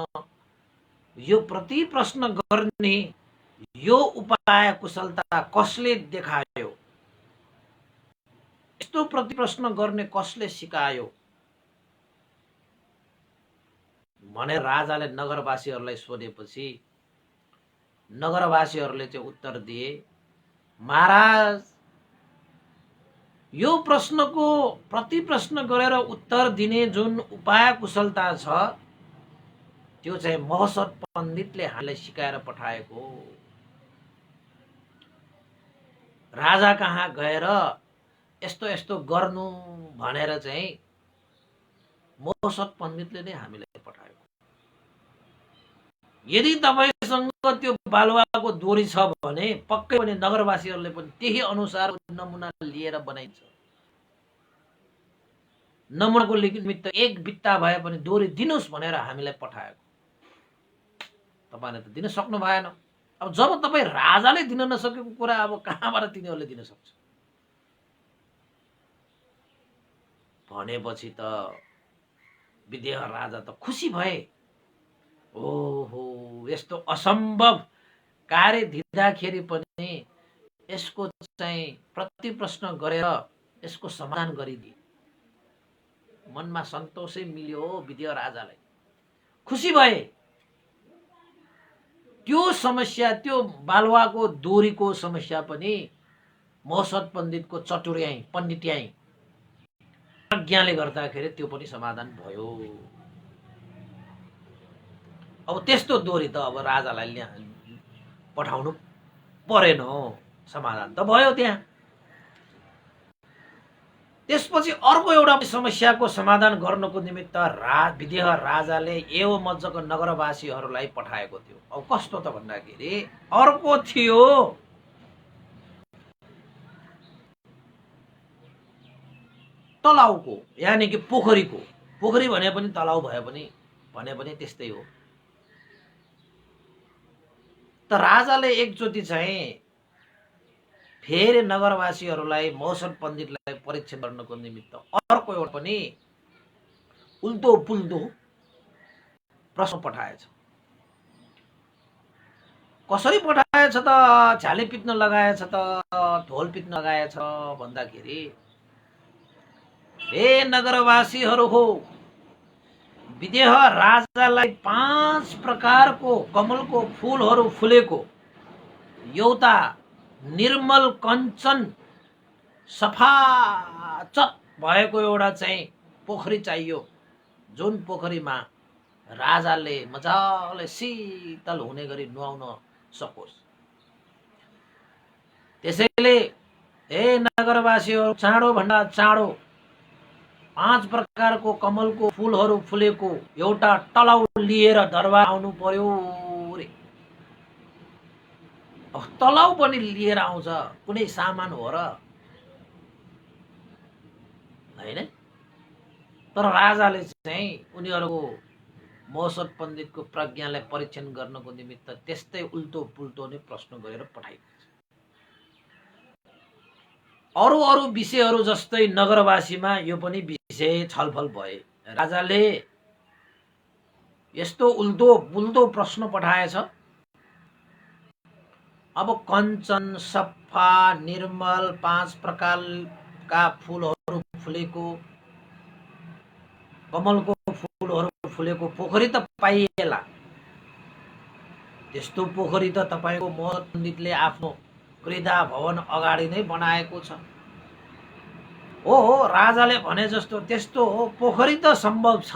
यो प्रति प्रश्न गर्ने यो उपाय कुशलता कसले देखायो? यस्तो प्रति प्रश्न गर्ने कसले सिकायो भनेर राजाले नगरवासीहरूलाई सोधेपछि नगरवासीहरूले चाहिँ उत्तर दिए, महाराज यो प्रश्नको प्रति प्रश्न गरेर उत्तर दिने जुन उपाय कुशलता छ त्यो चाहिँ महसत पण्डितले हामीलाई सिकाएर पठाएको। राजा कहाँ गएर यस्तो यस्तो गर्नु भनेर चाहिँ महसत पण्डितले नै हामीलाई पठाएको। यदि तपाईसँग त्यो बालुवाको डोरी छ भने पक्कै पनि नगरवासीहरूले पनि त्यही अनुसार नमुना लिएर बनाइन्छ। नमुनाको निमित्त एक बित्ता भए पनि डोरी दिनुस् भनेर हामीलाई पठाएको। तपाईले त दिन सक्नु भएन। अब जब तपाई राजाले दिन नसकेको कुरा अब कहाँबाट तिनीहरूले दिन सक्छ? भनेपछि त विदेह राजा त खुसी भए। ओहो यस्तो असम्भव कार्य दिँदाखेरि पनि यसको चाहिँ प्रति प्रश्न गरेर यसको समाधान गरिदिए। मनमा सन्तोषै मिल्यो विदेह राजालाई, खुसी भए। त्यो समस्या त्यो बालुवाको डोरीको समस्या पनि महसत पण्डितको चतुर्याई पण्डित्याई प्रज्ञाले गर्दाखेरि त्यो पनि समाधान भयो। अब त्यस्तो डोरी त अब राजालाई पठाउनु परेन, समाधान त भयो त्यहाँ। त्यसपछि अर्को एउटा समस्याको समाधान गर्नको निमित्त विदेह राजाले एवं मज्जको नगरवासीहरूलाई पठाएको थियो। अब कस्तो त भन्दाखेरि अर्को थियो तलाउको, यानी कि पोखरीको। पोखरी भने पनि तलाउ भए पनि त्यस्तै हो। त राजाले एकचोटि चाहिँ फेरि नगरवासीहरूलाई महसत पण्डितलाई परीक्षण गर्नको निमित्त अर्को एउटा पनि उल्टो पुल्टो प्रश्न पठाएछ। कसरी पठाएछ त? झ्याली पिट्न लगाएछ त ढोल पिट्न लगाएछ भन्दाखेरि, हे नगरवासीहरू हो, विदेह राजालाई 5 प्रकारको कमलको फूलहरू फुलेको एउटा निर्मल कञ्चन सफाचट भएको एउटा चाहिँ पोखरी चाहियो, जुन पोखरीमा राजाले मजाले शीतल हुने गरी नुहाउन सकोस्। त्यसैले हे नगरवासीहरू, चाँडो भन्दा चाँडो 5 प्रकारको कमलको फूलहरू फुलेको एउटा तलाउ लिएर दरबार आउनु पर्यो रे। तलाउ पनि लिएर आउँछ, कुनै सामान हो र? हैन। तर राजाले चाहिँ उनीहरूको महसत पण्डितको प्रज्ञालाई परीक्षण गर्नको निमित्त त्यस्तै उल्टो पुल्टो नै प्रश्न गरेर पठाइदिन्छ। अरू अरू विषयहरू जस्तै नगरवासीमा यो पनि विषय छलफल भए। राजाले यस्तो उल्टो पुल्टो प्रश्न पठाएछ। अब कञ्चन सफा निर्मल 5 प्रकारका फूलहरू फुलेको कमलको फूलहरू फुलेको पोखरी त पाइएला। त्यस्तो पोखरी त तपाईको महसत पण्डितले आफ्नो क्रीडा भवन अगाडि नै बनाएको छ। हो राजाले भने जस्तो त्यस्तो हो, पोखरी त सम्भव छ।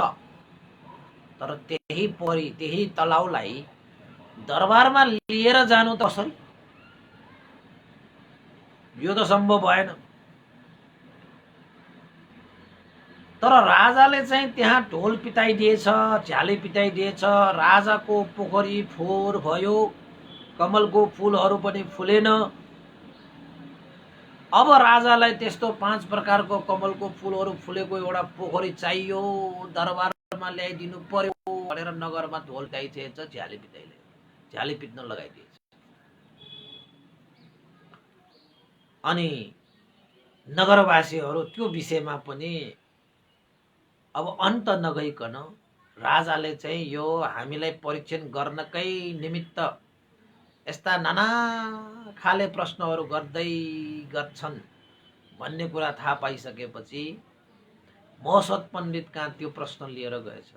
तर त्यही पोखरी त्यही तलाउलाई दरबारमा लिएर जानु त कसरी? यो त सम्भव भएन। तर राजाले चाहिँ त्यहाँ ढोल पिटाइदिएछ, झ्याली पिटाइदिएछ, राजाको पोखरी फोहोर भयो, कमलको फुलहरू पनि फुलेन। अब राजालाई त्यस्तो 5 प्रकारको कमलको फुलहरू फुलेको एउटा पोखरी चाहियो, दरबारमा ल्याइदिनु पर्यो भनेर नगरमा ढोल पिटाइदिएछ, झ्याली पिट्न लगाइदिएछ। अनि नगरवासीहरू त्यो विषयमा पनि अब अन्त नगइकन राजाले चाहिँ यो हामीलाई परीक्षण गर्नकै निमित्त यस्ता नाना खाले प्रश्नहरू गर्छन् भन्ने कुरा थाहा पाइसकेपछि महसद पण्डित कहाँ त्यो प्रश्न लिएर गएछ।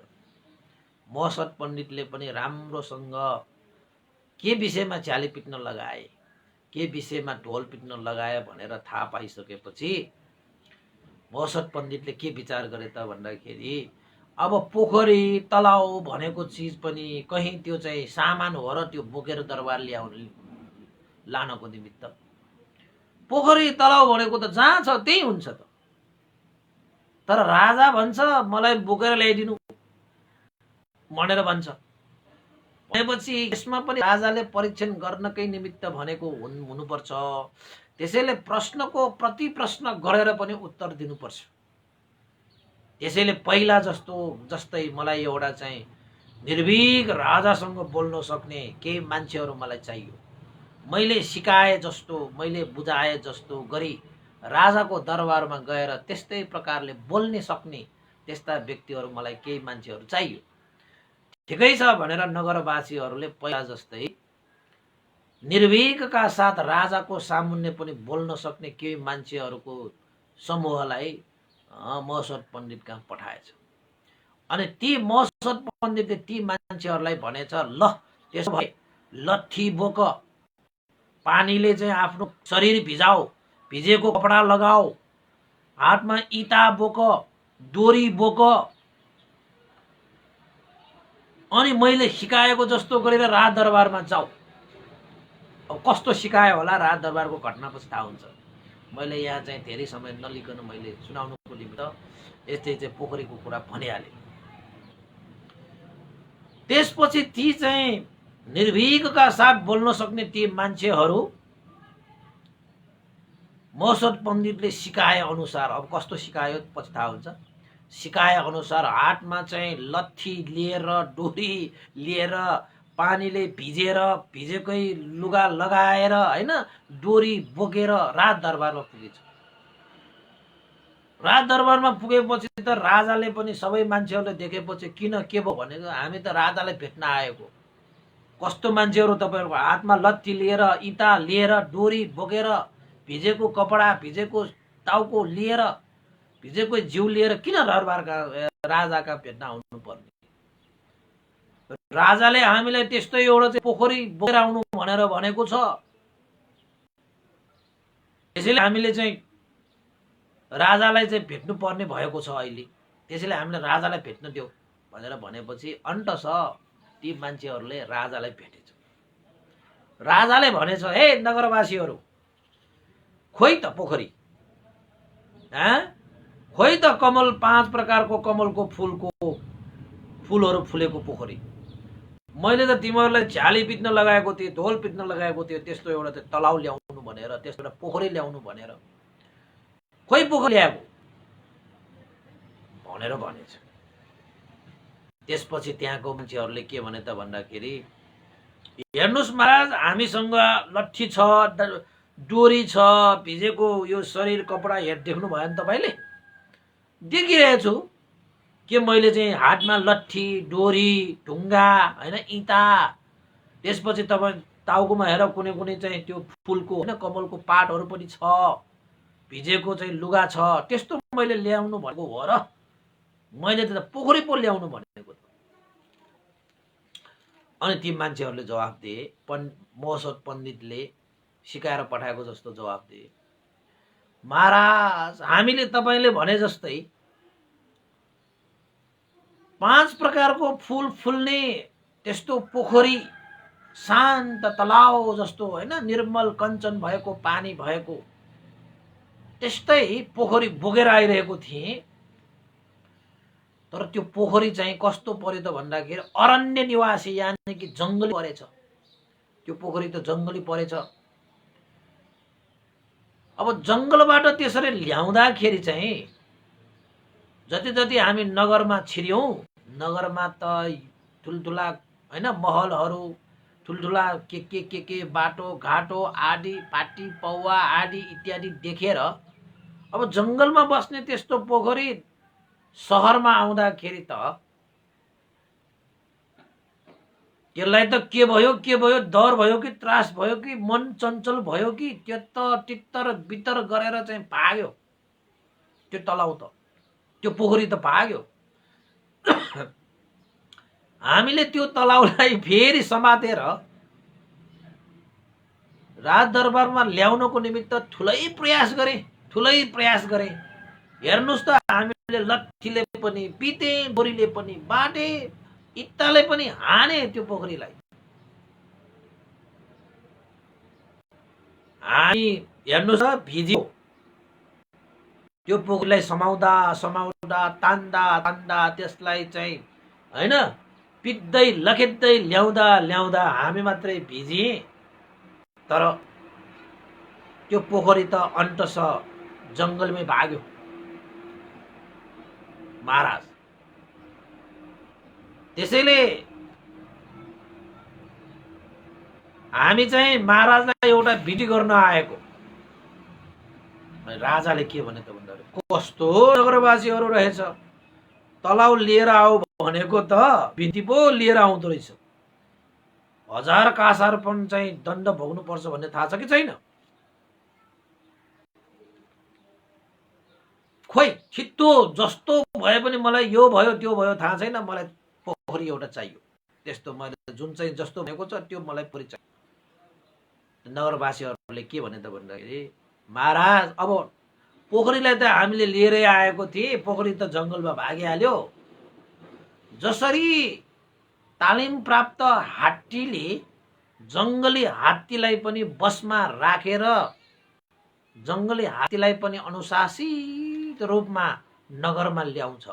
महसद पण्डितले पनि राम्रोसँग के विषयमा झ्याली पिट्न लगाए, के विषयमा ढोल पिट्न लगाए भनेर थाहा पाइसकेपछि महसद पण्डितले के विचार गरे त भन्दाखेरि अब पोखरी तलाउ भनेको चिज पनि कहीँ त्यो चाहिँ सामान हो र त्यो बोकेर दरबार लानको निमित्त। पोखरी तलाउ भनेको त जहाँ छ त्यही हुन्छ त। तर राजा भन्छ मलाई बोकेर ल्याइदिनु भनेर भन्छ भनेपछि यसमा पनि राजाले परीक्षण गर्नकै निमित्त भनेको हुनुपर्छ। त्यसैले प्रश्नको प्रति प्रश्न गरेर पनि उत्तर दिनुपर्छ। त्यसैले पहिला जस्तै मलाई एउटा चाहिँ निर्भीक राजासँग बोल्न सक्ने केही मान्छेहरू मलाई चाहियो। मैले सिकाए जस्तो, मैले बुझाए जस्तो गरी राजाको दरबारमा गएर त्यस्तै प्रकारले बोल्ने सक्ने त्यस्ता व्यक्तिहरू मलाई केही मान्छेहरू चाहियो। ठिकै छ भनेर नगरवासीहरूले पहिला जस्तै निर्भीकका साथ राजाको सामुन्ने पनि बोल्न सक्ने केही मान्छेहरूको समूहलाई महसद पण्डित कहाँ पठाएछ। अनि ती महसद पण्डितले ती मान्छेहरूलाई भनेछ, ल त्यसो भए लट्ठी बोक, पानीले चाहिँ आफ्नो शरीर भिजाऊ, भिजेको कपडा लगाऊ, हातमा इटा बोक, डोरी बोक, अनि मैले सिकाएको जस्तो गरेर राज दरबारमा जाऊ। अब कस्तो सिकायो होला राज दरबारको घटनापछि थाहा हुन्छ। मैले यहाँ चाहिँ धेरै समय नलिकन मैले सुनाउनुको निमित्त यस्तै चाहिँ पोखरीको कुरा भनिहालेँ। त्यसपछि ती चाहिँ निर्भीकका साथ बोल्न सक्ने ती मान्छेहरू महसद पण्डितले सिकाए अनुसार, अब कस्तो सिकायो पछि थाहा हुन्छ, सिकाए अनुसार हातमा चाहिँ लट्ठी लिएर, डोरी लिएर, पानीले भिजेकै लुगा लगाएर हैन, डोरी बोकेर राज दरबारमा पुगेछ। राज दरबारमा पुगेपछि त राजाले पनि सबै मान्छेहरूले देखेपछि किन के भयो भनेको, हामी त राजालाई भेट्न आएको, कस्तो मान्छेहरू तपाईहरुको, हातमा लट्ठी लिएर, इटा लिएर, डोरी बोकेर, भिजेको कपडा, भिजेको टाउको लिएर, भिजेको जिउ लिएर किन दरबारका राजाका भेट्न आउनु पर्ने। राजाले हामीलाई त्यस्तै एउटा चाहिँ पोखरी बोकेर आउनु भनेर भनेको छ। त्यसैले हामीले चाहिँ राजालाई चाहिँ भेट्नु पर्ने भएको छ अहिले। त्यसैले हामीले राजालाई भेट्न दियो भनेर भनेपछि अन्तस ती मान्छेहरूले राजालाई भेटेछ। राजाले भनेछ, हे नगरवासीहरू, खोइ त पोखरी, खोइ त कमल, 5 प्रकारको कमलको फुलहरू फुलेको पोखरी। मैले त तिमीहरूलाई झ्याली पिट्न लगाएको थिएँ, ढोल पिट्न लगाएको थिएँ, त्यस्तो एउटा चाहिँ तलाउ ल्याउनु भनेर, त्यस्तो एउटा पोखरी ल्याउनु भनेर, खोइ पोखरी ल्याएको भनेर भनेछ। त्यसपछि त्यहाँको मान्छेहरूले के भने त भन्दाखेरि, हेर्नुस् महाराज, हामीसँग लट्ठी छ, डोरी छ, भिजेको यो शरीर कपडा देख्नु भयो नि तपाईँले, देखिरहेछु के मैले चाहिँ हातमा लट्ठी, डोरी, ढुङ्गा हैन, इटा, त्यसपछि तपाईँ टाउकोमा हेर कुनै चाहिँ त्यो फुलको हैन कमलको पातहरू पनि छ, भिजेको चाहिँ लुगा छ, त्यस्तो मैले ल्याउनु भनेको हो र, मैले त पोखरी पो ल्याउनु भनेको। अनि ती मान्छेहरूले जवाफ दिए, महसद पण्डितले सिकाएर पठाएको जस्तो जवाफ दिए, महाराज हामीले तपाईले भने जस्तै 5 प्रकारको फूल फुल्ने त्यस्तो पोखरी शान्त तलाउ जस्तो होइन, निर्मल कञ्चन भएको पानी भएको त्यस्तै पोखरी बोकेर आइरहेको थिएँ। तर त्यो पोखरी चाहिँ कस्तो पर्यो त भन्दाखेरि अरण्य निवासी यानि कि जङ्गली परेछ। त्यो पोखरी त जङ्गली परेछ। अब जङ्गलबाट त्यसरी ल्याउँदाखेरि चाहिँ जति जति हामी नगरमा छिर्यौँ, नगरमा त ठुल्ठुला होइन महलहरू, ठुल्ठुला के बाटो घाटो आदि पाटी पौवा आदि इत्यादि देखेर अब जङ्गलमा बस्ने त्यस्तो पोखरी सहरमा आउँदाखेरि त त्यसलाई त के भयो, डर भयो कि त्रास भयो कि मन चञ्चल भयो कि त्यत्तर तित्तर बित्तर गरेर चाहिँ भाग्यो। त्यो तलाउ त, त्यो पोखरी त भाग्यो। हामीले त्यो तलाउलाई फेरि समातेर राजदरबारमा ल्याउनको निमित्त ठुलै प्रयास गरे। हेर्नुस् त हामीले लट्ठीले पनि पिटे, बोरीले पनि बाटे, इट्टाले पनि हाने त्यो पोखरीलाई। हामी हेर्नुस् त भिज्यो। त्यो पोखरीलाई समाउँदा तान्दा त्यसलाई चाहिँ होइन पिट्दै लखेट्दै ल्याउँदा हामी मात्रै भिजिए। तर त्यो पोखरी त अन्ततः जङ्गलमै भाग्यो महाराज। त्यसैले हामी चाहिँ महाराजलाई एउटा विधि गर्न आएको। राजाले के भने त भन्दाखेरि कस्तो नगरवासीहरू रहेछ, तलाउ लिएर आऊ भनेको त बिन्ती पो लिएर आउँदो रहेछ। 1000 कासारपन चाहिँ दण्ड भोग्नुपर्छ भन्ने थाहा छ कि छैन? खोइ छिट्टो जस्तो भए पनि मलाई यो भयो त्यो भयो थाहा छैन, मलाई पोखरी एउटा चाहियो। त्यस्तो मैले जुन चाहिँ जस्तो भएको छ त्यो मलाई पोखरी चाहियो। नगरवासीहरूले के भने त भन्दाखेरि महाराज अब पोखरीलाई त हामीले लिएरै आएको थिए, पोखरी त जङ्गलमा भागिहाल्यो। जसरी तालिम प्राप्त हात्तीले जङ्गली हात्तीलाई पनि बसमा राखेर जङ्गली हात्तीलाई पनि अनुशासित रूपमा नगरमा ल्याउँछ,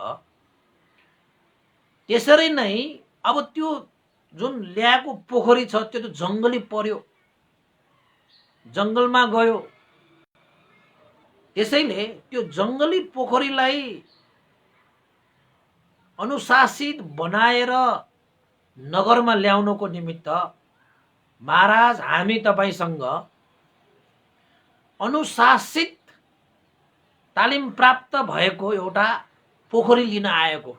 त्यसरी नै अब त्यो जुन ल्याएको पोखरी छ त्यो त जङ्गली पर्यो, जङ्गलमा गयो। त्यसैले त्यो जङ्गली पोखरीलाई अनुशासित बनाएर नगरमा ल्याउनको निमित्त महाराज हामी तपाईसँग अनुशासित तालिम प्राप्त भएको एउटा पोखरी लिन आएको।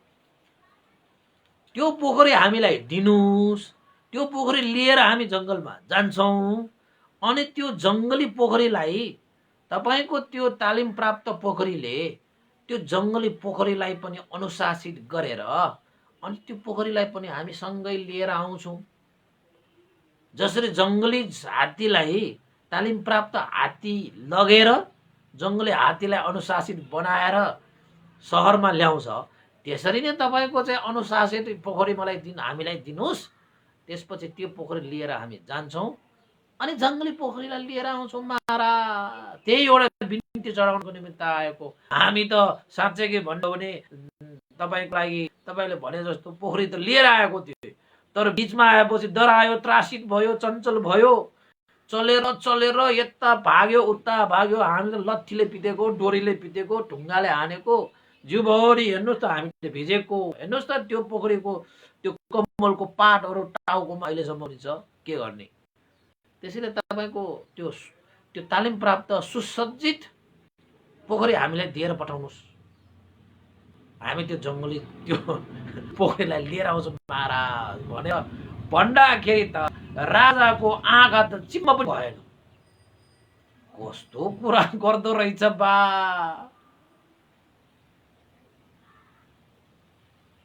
त्यो पोखरी हामीलाई दिनुस्। त्यो पोखरी लिएर हामी जङ्गलमा जान्छौँ। अनि त्यो जङ्गली पोखरीलाई तपाईको त्यो तालिम प्राप्त पोखरीले त्यो जङ्गली पोखरीलाई पनि अनुशासित गरेर अनि त्यो पोखरीलाई पनि हामी सँगै लिएर आउँछौँ। जसरी जङ्गली हात्तीलाई तालिम प्राप्त हात्ती लगेर जङ्गली हात्तीलाई अनुशासित बनाएर सहरमा ल्याउँछ, त्यसरी नै तपाईको चाहिँ अनुशासित पोखरी मलाई हामीलाई दिनुस्। त्यसपछि त्यो पोखरी लिएर हामी जान्छौँ अनि जङ्गली पोखरीलाई लिएर आउँछौँ महाराज। त्यही एउटा बिन्ती चढाउनको निमित्त आएको। हामी त साँच्चै के भन्नु भने तपाईँको लागि तपाईँले भने जस्तो पोखरी त लिएर आएको थियो, तर बिचमा आएपछि डरायो, त्रासित भयो, चञ्चल भयो, चलेर यता भाग्यो उता भाग्यो। हामीले लट्ठीले पिटेको, डोरीले पिटेको, ढुङ्गाले हानेको, जिउभरि हेर्नुहोस् त हामीले भिजेको। हेर्नुहोस् त त्यो पोखरीको त्यो कम्मलको पातहरू टाउकोमा अहिलेसम्म छ, के गर्ने। त्यसैले तपाईँको त्यो तालिम प्राप्त सुसज्जित पोखरी हामीलाई दिएर पठाउनुहोस्। हामी त्यो जङ्गली त्यो पोखरीलाई लिएर आउँछौँ महाराज भनेर भन्दाखेरि त राजाको आँखा त चिम्म पनि भएन। कस्तो कुरा गर्दो रहेछ बा।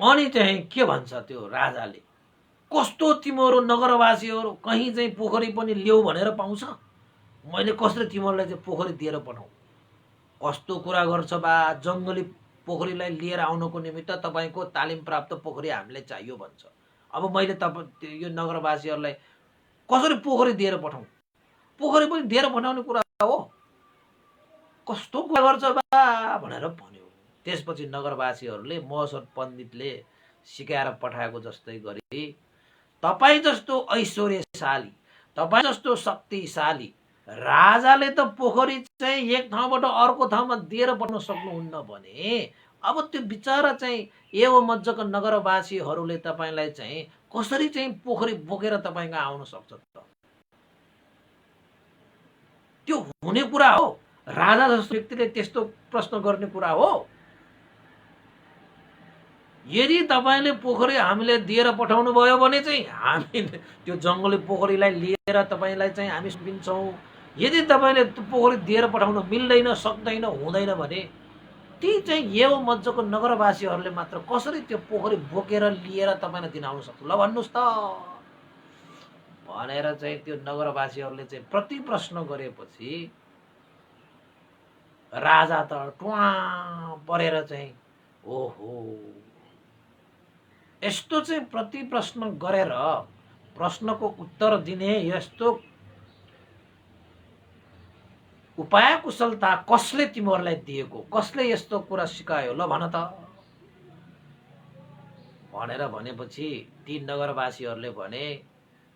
अनि चाहिँ के भन्छ त्यो राजाले, कस्तो तिमीहरू नगरवासीहरू कहीँ चाहिँ पोखरी पनि ल्याऊ भनेर पाउँछ? मैले कसरी तिमीहरूलाई चाहिँ पोखरी दिएर पठाउँ? कस्तो कुरा गर्छ बा। जङ्गली पोखरीलाई लिएर आउनको निमित्त तपाईँको तालिम प्राप्त पोखरी हामीलाई चाहियो भन्छ। अब मैले यो नगरवासीहरूलाई कसरी पोखरी दिएर पठाउँ? पोखरी पनि दिएर पठाउने कुरा हो, कस्तो कुरा गर्छ बा भनेर भन्यो। त्यसपछि नगरवासीहरूले महोत्सव पण्डितले सिकाएर पठाएको जस्तै गरी तपाईँ जस्तो ऐश्वर्यशाली, तपाईँ जस्तो शक्तिशाली राजाले त पोखरी चाहिँ एक ठाउँबाट अर्को ठाउँमा दिएर पठाउन सक्नुहुन्न भने अब त्यो बिचरा चाहिँ एवं मज्जाको नगरवासीहरूले तपाईँलाई चाहिँ कसरी चाहिँ पोखरी बोकेर तपाईँको आउन सक्छ त? त्यो हुने कुरा हो? राजा जस्तो व्यक्तिले त्यस्तो प्रश्न गर्ने कुरा हो? यदि तपाईँले पोखरी हामीले दिएर पठाउनु भयो भने चाहिँ हामीले त्यो जङ्गली पोखरीलाई लिएर तपाईँलाई चाहिँ हामी सुम्पिन्छौँ। यदि तपाईँले त्यो पोखरी दिएर पठाउन मिल्दैन, सक्दैन, हुँदैन भने ती चाहिँ एवं मज्जाको नगरवासीहरूले मात्र कसरी त्यो पोखरी बोकेर लिएर तपाईँलाई दिन आउन सक्छ? ल भन्नुहोस् त भनेर चाहिँ त्यो नगरवासीहरूले चाहिँ प्रति प्रश्न गरेपछि राजा त टुवा परेर चाहिँ ओहो, यस्तो चाहिँ प्रति प्रश्न गरेर प्रश्नको उत्तर दिने यस्तो उपाय कुशलता कसले तिमीहरूलाई दिएको? कसले यस्तो कुरा सिकायो? ल भन त भनेर भनेपछि ती नगरवासीहरूले भने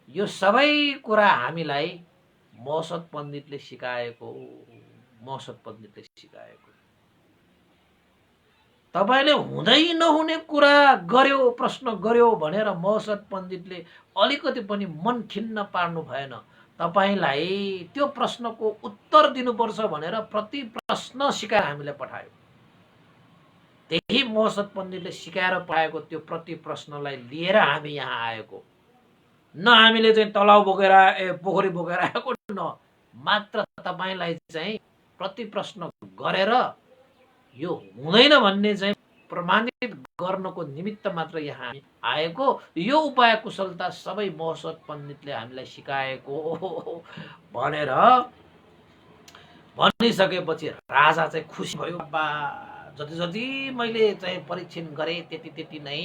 यो सबै कुरा हामीलाई महोत्सव पण्डितले सिकाएको, महोत्सव पण्डितले सिकाएको। तपाईँले हुँदै नहुने कुरा गर्यो, प्रश्न गर्यो भनेर महोत्सव पण्डितले अलिकति पनि मन खिन्न पार्नु भएन। तपाईँलाई त्यो प्रश्नको उत्तर दिनुपर्छ भनेर प्रति प्रश्न सिकाएर हामीलाई पठायो। त्यही महोत्सव पण्डितले सिकाएर पठाएको त्यो प्रति प्रश्नलाई लिएर हामी यहाँ आएको। न हामीले चाहिँ तलाउ बोकेर पोखरी बोकेर आएको, न मात्र तपाईँलाई चाहिँ प्रति प्रश्न गरेर यो हुँदैन भन्ने चाहिँ प्रमाणित गर्नको निमित्त मात्र यहाँ आएको। यो उपाय कुशलता सबै महोत्सव पण्डितले हामीलाई सिकाएको भनेर भनिसकेपछि राजा चाहिँ खुसी भयो। बा जति जति मैले चाहिँ परीक्षण गरेँ त्यति त्यति नै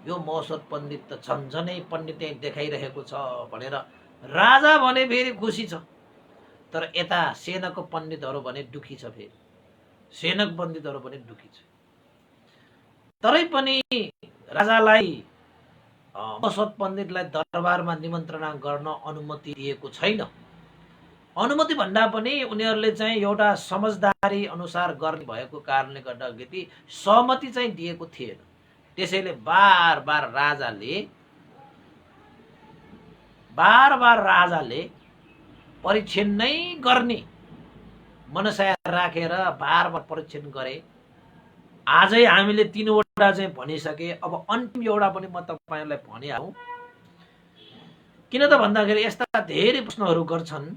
यो महोत्सव पण्डित त झन्झनै पण्डितै देखाइरहेको छ भनेर राजा भने फेरि खुसी छ। तर यता सेनाको पण्डितहरू भने दुखी छ। फेरि सेनक पण्डितहरू पनि दुखी छ। तरै पनि राजालाई महोत्सव पण्डितलाई दरबारमा निमन्त्रणा गर्न अनुमति दिएको छैन। अनुमति भन्दा पनि उनीहरूले चाहिँ एउटा समझदारी अनुसार गर्ने भएको कारणले गर्दाखेरि सहमति चाहिँ दिएको थिएन। त्यसैले बार बार राजाले परीक्षण नै गर्ने मनसाय राखेर बार बार परीक्षण गरे। आजै हामीले 3 वटा चाहिँ भनिसके, अब अन्तिम एउटा पनि म तपाईहरुलाई भनिहालौं। किन त भन्दाखेरि यस्ता धेरै प्रश्नहरू गर्छन्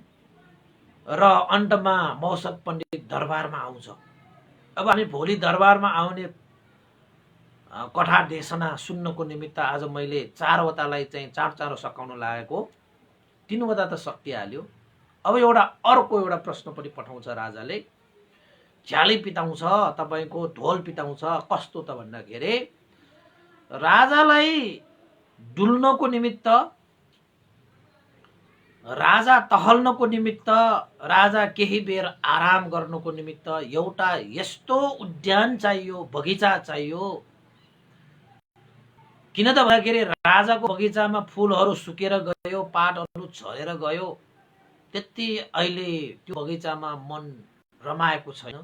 र अन्तमा महोत्सव पण्डित दरबारमा आउँछ। अब हामी भोलि दरबारमा आउने कथा देशना सुन्नको निमित्त आज मैले 4 वटालाई चाहिँ चाँडो सकाउन लागेको। 3 वटा त सकिहाल्यो। अब अर्को एउटा प्रश्न पनि पठाउँछ राजाले। झ्याली पिताउँछ, तपाईको ढोल पिताउँछ। कस्तो त भन्दाखेरि राजालाई डुल्नको निमित्त, राजा टहल्नको निमित्त, राजा केही बेर आराम गर्नको निमित्त एउटा यस्तो उद्यान चाहियो, बगैँचा चाहियो। किन त भन्दाखेरि राजाको बगैँचामा फूलहरू सुकेर गयो, पातहरू झरेर गयो। त्यति अहिले त्यो बगैँचामा मन रमाएको छैन।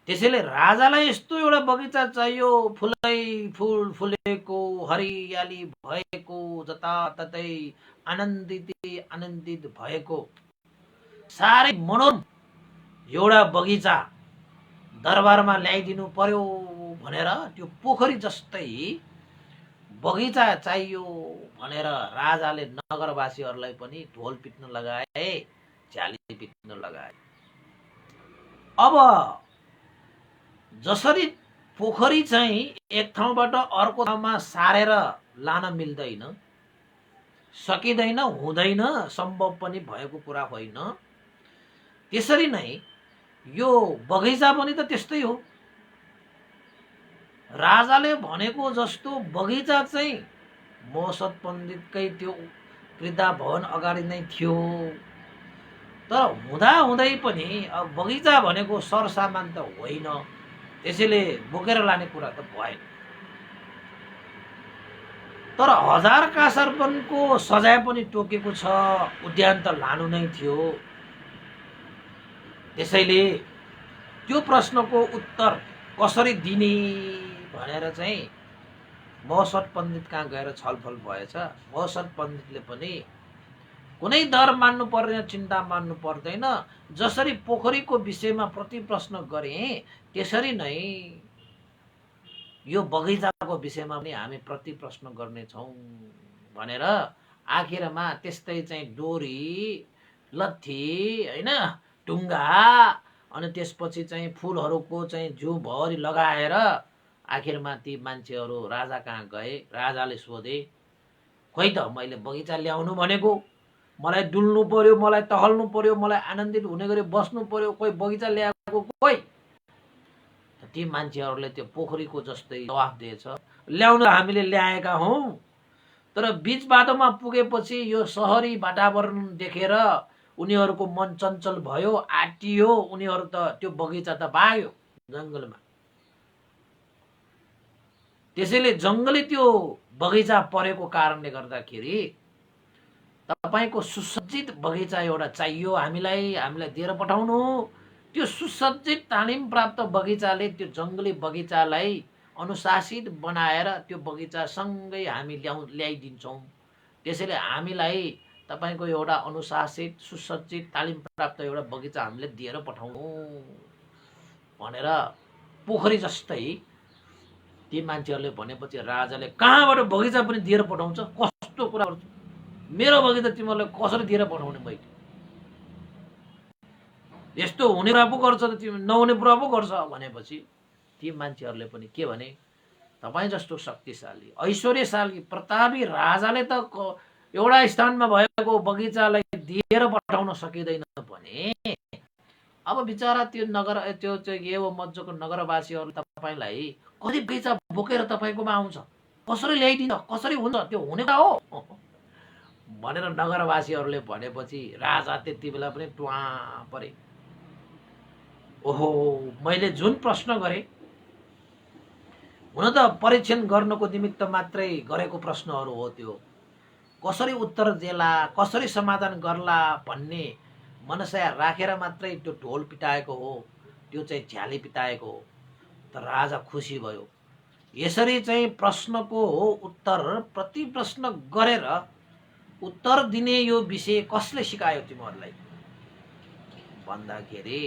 त्यसैले राजालाई यस्तो एउटा बगैँचा चाहियो, फुलै फूल फुलेको, हरियाली भएको, जताततै आनन्दित भएको साह्रै मनोरम एउटा बगैँचा दरबारमा ल्याइदिनु पर्यो भनेर त्यो पोखरी जस्तै बगैँचा चाहियो भनेर राजाले नगरवासीहरूलाई पनि ढोल पिट्न लगाए, झ्याली पिट्न लगाए। अब जसरी पोखरी चाहिँ एक ठाउँबाट अर्को ठाउँमा सारेर लान मिल्दैन, सकिँदैन, हुँदैन, सम्भव पनि भएको कुरा होइन, त्यसरी नै यो बगैँचा पनि त त्यस्तै हो। राजाले भनेको जस्तो बगैँचा चाहिँ महोत्सव पण्डितकै त्यो वृद्धा भवन अगाडि नै थियो। तर हुँदा हुँदै पनि अब बगैँचा भनेको सरसामान त होइन, त्यसैले बोकेर लाने कुरा त भएन। तर हजार कासर्पनको सजाय पनि तोकेको छ, उद्यान त लानु नै थियो। त्यसैले त्यो प्रश्नको उत्तर कसरी दिने भनेर चाहिँ महसद पण्डित कहाँ गएर छलफल भएछ। महसद पण्डितले पनि कुनै डर मान्नु पर्दैन, चिन्ता मान्नु पर्दैन, जसरी पोखरीको विषयमा प्रति प्रश्न गरे त्यसरी नै यो बगैँचाको विषयमा पनि हामी प्रति प्रश्न गर्नेछौँ भनेर आखिरमा त्यस्तै चाहिँ डोरी, लट्ठी, होइन, ढुङ्गा, अनि त्यसपछि चाहिँ फुलहरूको चाहिँ जिउभरि लगाएर आखिरमा ती मान्छेहरू राजा कहाँ गए। राजाले सोधे, खोइ त मैले बगैँचा ल्याउनु भनेको, मलाई डुल्नु पर्यो, मलाई टहल्नु पर्यो, मलाई आनन्दित हुने गरी बस्नु पर्यो, कोही बगैँचा ल्याएको कोही? ती मान्छेहरूले त्यो पोखरीको जस्तै जवाफ दिएछ, ल्याउन हामीले ल्याएका हौँ, तर बीच बाटोमा पुगेपछि यो सहरी वातावरण देखेर उनीहरूको मन चञ्चल भयो, आटियो, उनीहरू त त्यो बगैँचा त भाग्यो जङ्गलमा। त्यसैले जङ्गली त्यो बगैँचा परेको कारणले गर्दाखेरि तपाईको सुसज्जित बगैँचा एउटा चाहियो हामीलाई दिएर पठाउनु। त्यो सुसज्जित तालिम प्राप्त बगैँचाले त्यो जङ्गली बगैँचालाई अनुशासित बनाएर त्यो बगैँचा सँगै हामी ल्याइदिन्छौँ। त्यसैले हामीलाई तपाईको एउटा अनुशासित सुसज्जित तालिम प्राप्त एउटा बगैँचा हामीले दिएर पठाउनु भनेर पोखरी जस्तै ती मान्छेहरूले भनेपछि राजाले कहाँबाट बगैँचा पनि दिएर पठाउँछ, कस्तो कुरा गर्छ, मेरो बगैँचा तिमीहरूलाई कसरी दिएर पठाउने, मैले यस्तो हुने कुरा पो गर्छ त तिमी नहुने कुरा पो गर्छ भनेपछि ती मान्छेहरूले पनि के भने, तपाईँ जस्तो शक्तिशाली ऐश्वर्यशाली प्रतापी राजाले त एउटा स्थानमा भएको बगैँचालाई दिएर पठाउन सकिँदैन भने अब बिचरा त्यो नगर त्यो चाहिँ मज्जाको नगरवासीहरू तपाईँलाई कति बगैँचा बोकेर तपाईँकोमा आउँछ, कसरी ल्याइदिन्छ, कसरी हुन्छ, त्यो हुने कुरा हो भनेर नगरवासीहरूले भनेपछि राजा त्यति बेला पनि टुवा परे। ओहो, मैले जुन प्रश्न गरेँ हुन त परीक्षण गर्नको निमित्त मात्रै गरेको प्रश्नहरू हो, त्यो कसरी उत्तर देला, कसरी समाधान गर्ला भन्ने मनसाय राखेर मात्रै त्यो ढोल पिटाएको हो, त्यो चाहिँ झ्याली पिटाएको हो। त राजा खुसी भयो। यसरी चाहिँ प्रश्नको उत्तर प्रति प्रश्न गरेर उत्तर दिने यो विषय कसले सिकायो तिमीहरूलाई भन्दाखेरि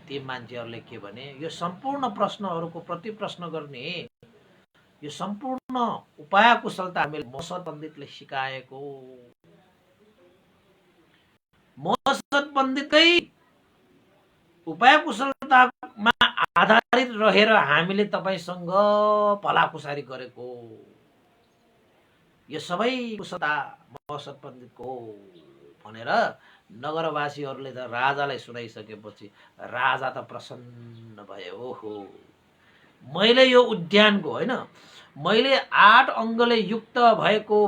ती मान्छेहरूले के भने, यो सम्पूर्ण प्रश्नहरूको प्रति प्रश्न गर्ने यो सम्पूर्ण उपाय कुशलता हामीले महसद पण्डितले सिकाएको। महसद पण्डितकै उपाय कुशलतामा आधारित रहेर हामीले तपाईसँग भलाकुसारी गरेको। यो सबै कुशलता महसद पण्डितको भनेर नगरवासीहरूले त राजालाई सुनाइसकेपछि राजा त प्रसन्न भए। ओहो, मैले यो उद्यानको होइन, मैले 8 अङ्गले युक्त भएको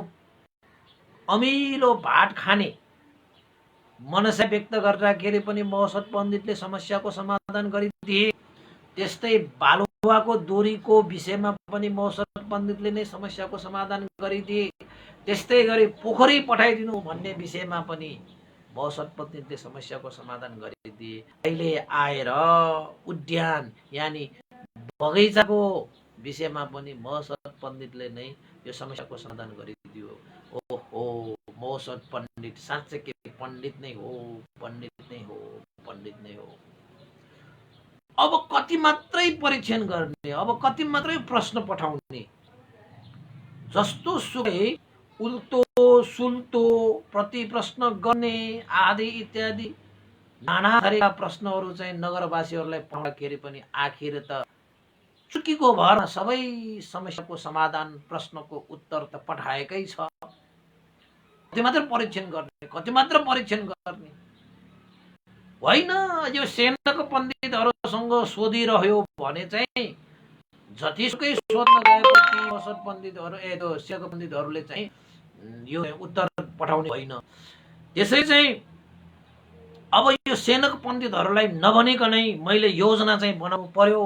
अमिलो भात खाने मनसा व्यक्त गर्दाखेरि पनि महसद पण्डितले समस्याको समाधान गरिदिए। त्यस्तै बालुवाको दोरीको विषयमा पनि महसद पण्डितले नै समस्याको समाधान गरिदिए। त्यस्तै गरी पोखरी पठाइदिनु भन्ने विषयमा पनि महसद पण्डितले समस्याको समाधान गरिदिए। अहिले आएर उद्यान यानि बगैँचाको विषयमा पनि महसद पण्डितले नै यो समस्याको समाधान गरिदियो। ओहो, महसद पण्डित साँच्चै के पण्डित नै हो, पण्डित नै हो, पण्डित नै हो। अब कति मात्रै परीक्षण गर्ने, अब कति मात्रै प्रश्न पठाउने, जस्तो सुकै उल्टो सुल्टो प्रति प्रश्न गर्ने आदि इत्यादि नाना थरीका प्रश्नहरू चाहिँ नगरवासीहरूलाई पढ्दाखेरि पनि आखिर त चुकीको भरमा सबै समस्याको समाधान प्रश्नको उत्तर त पठाएकै छ। कति मात्र परीक्षण गर्ने, कति मात्र परीक्षण गर्ने होइन। यो सेनाको पण्डितहरूसँग सोधिरह्यो भने चाहिँ जतिसुकै सोध्न गएपछि महसद पण्डितहरू सेनाको पण्डितहरूले चाहिँ यो उत्तर पठाउने होइन। त्यसै चाहिँ अब यो सेनक पण्डितहरूलाई नभनिकनै मैले योजना चाहिँ बनाउनु पर्यो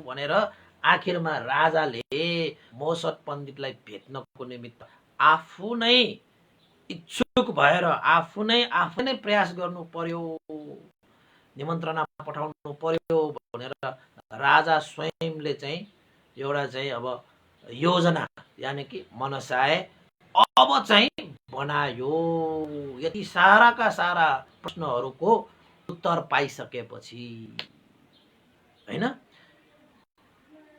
भनेर आखिरमा राजाले मौसत पण्डितलाई भेट्नको निमित्त आफू नै इच्छुक भएर आफू नै प्रयास गर्नु पर्यो, निमन्त्रणा पठाउनु पर्यो भनेर राजा स्वयंले चाहिँ एउटा चाहिँ अब योजना यानि कि मनसाय अब चाहिँ बनायो। यति साराका सारा प्रश्नहरूको उत्तर पाइसकेपछि हैन,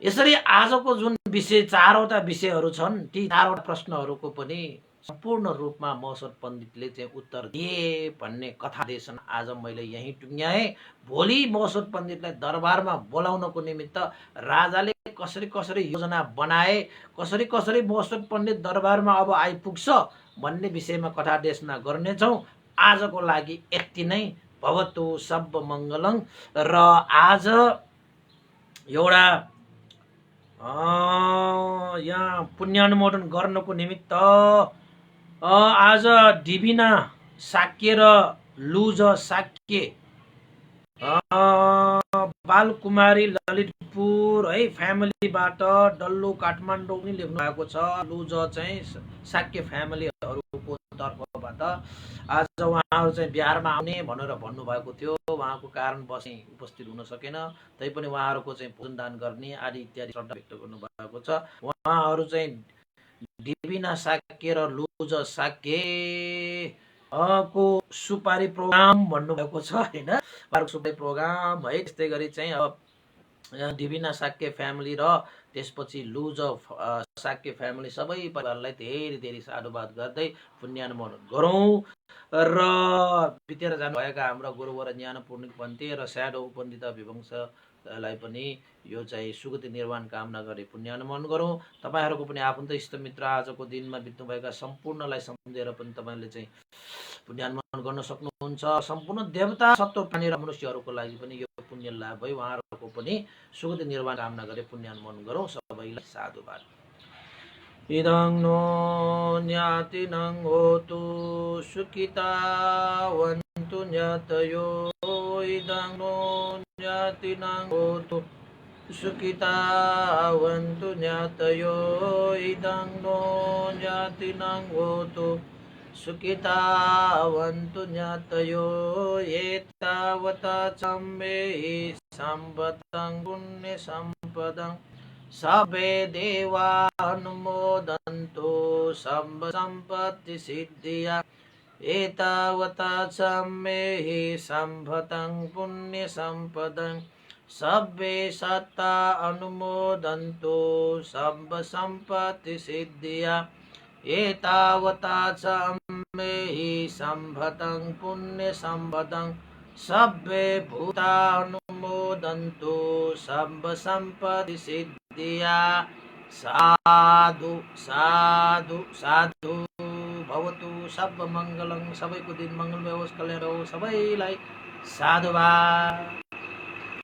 यसरी आजको जुन विषय 4वटा विषयहरू छन् ती 4वटा प्रश्नहरूको पनि सम्पूर्ण रूपमा मौसत पण्डितले चाहिँ उत्तर दिए भन्ने कथा देशन आज मैले यही टुङ्ग्याएँ। भोलि मौसत पण्डितलाई दरबारमा बोलाउनको निमित्त राजाले कसरी कसरी योजना बनाए, कसरी कसरी मौसत पण्डित दरबारमा अब आइपुग्छ भन्ने विषयमा कथा देशना गर्नेछौँ। आजको लागि यति नै। भवतु सब मङ्गलं। र आज एउटा यहाँ पुण्यानुमोदन गर्नको निमित्त आज डिबिना साक्य र लुज साक्य बालकुमारी ललितपुर है फ्यामिलीबाट डल्लो काठमाडौँ पनि लेख्नु भएको छ। लुज चाहिँ साक्य फ्यामिलीहरूको तर्फबाट आज उहाँहरू चाहिँ बिहारमा आउने भनेर भन्नुभएको थियो। उहाँको कारणवश उपस्थित हुन सकेन, तैपनि उहाँहरूको चाहिँ भोजन दान गर्ने आदि इत्यादि श्रद्धा व्यक्त गर्नुभएको छ। उहाँहरू चाहिँ डिबिना साक्य र लुज साक्य को सुपारी प्रोग्राम भन्नुभएको छ होइन, सुपारी प्रोग्राम है। त्यस्तै गरी चाहिँ अब डिबिना साक्य फ्यामिली र त्यसपछि लुज साक्य फ्यामिली सबै परिवारलाई धेरै धेरै साधुवाद गर्दै पुण्यानुमोदन गरौँ। र बितेर जानुभएका हाम्रा गुरुवर ज्ञान पूर्णिक पन्थे र स्याडो पण्डित विवंशलाई पनि यो चाहिँ सुगति निर्वाण कामना गरी पुण्यानुमोदन गरौँ। तपाईँहरूको पनि आफन्त इष्टमित्र आजको दिनमा बित्नुभएका सम्पूर्णलाई सम्झेर पनि तपाईँले चाहिँ पुण्यानुमोदन गर्न सक्नुहुन्छ। सम्पूर्ण देवता सत्व प्राणी र मनुष्यहरूको लागि पनि यो पुण्य लाभ भयो। उहाँहरूको पनि सुगति निर्वाण कामना गरी पुण्यानुमोदन गरौँ। सबैलाई साधुवाद। इदं नो ज्ञातिनं होतु सुखितावन्तु ज्ञातयो। इदं नो ज्ञातिनं होतु सुखितावन्तु ज्ञातयो। इदं नो ज्ञातिनं होतु सुखितावन्तु ज्ञातयो। एतावता चम्मे सम्पदं पुण्य सम्पदं सबे देवानुमोदन्तु सब सम्पत्ति सिद्धिया। एतावता चम्मे सम्पदं पुण्य सम्पदं सबे सत्ता अनुमोदन्तु सब सम्पत्ति सिद्धिया। एतावता चम्मे सम्पदं पुण्य सम्पदं सबे भूतानुमोदन्तु सब सम्पत्ति सिद्धिया। साधु साधु साधु। भवतु सब मङ्गलं। सबैको दिन मङ्गलमय होस्, कल्याण होस्। सबैलाई साधुवाद।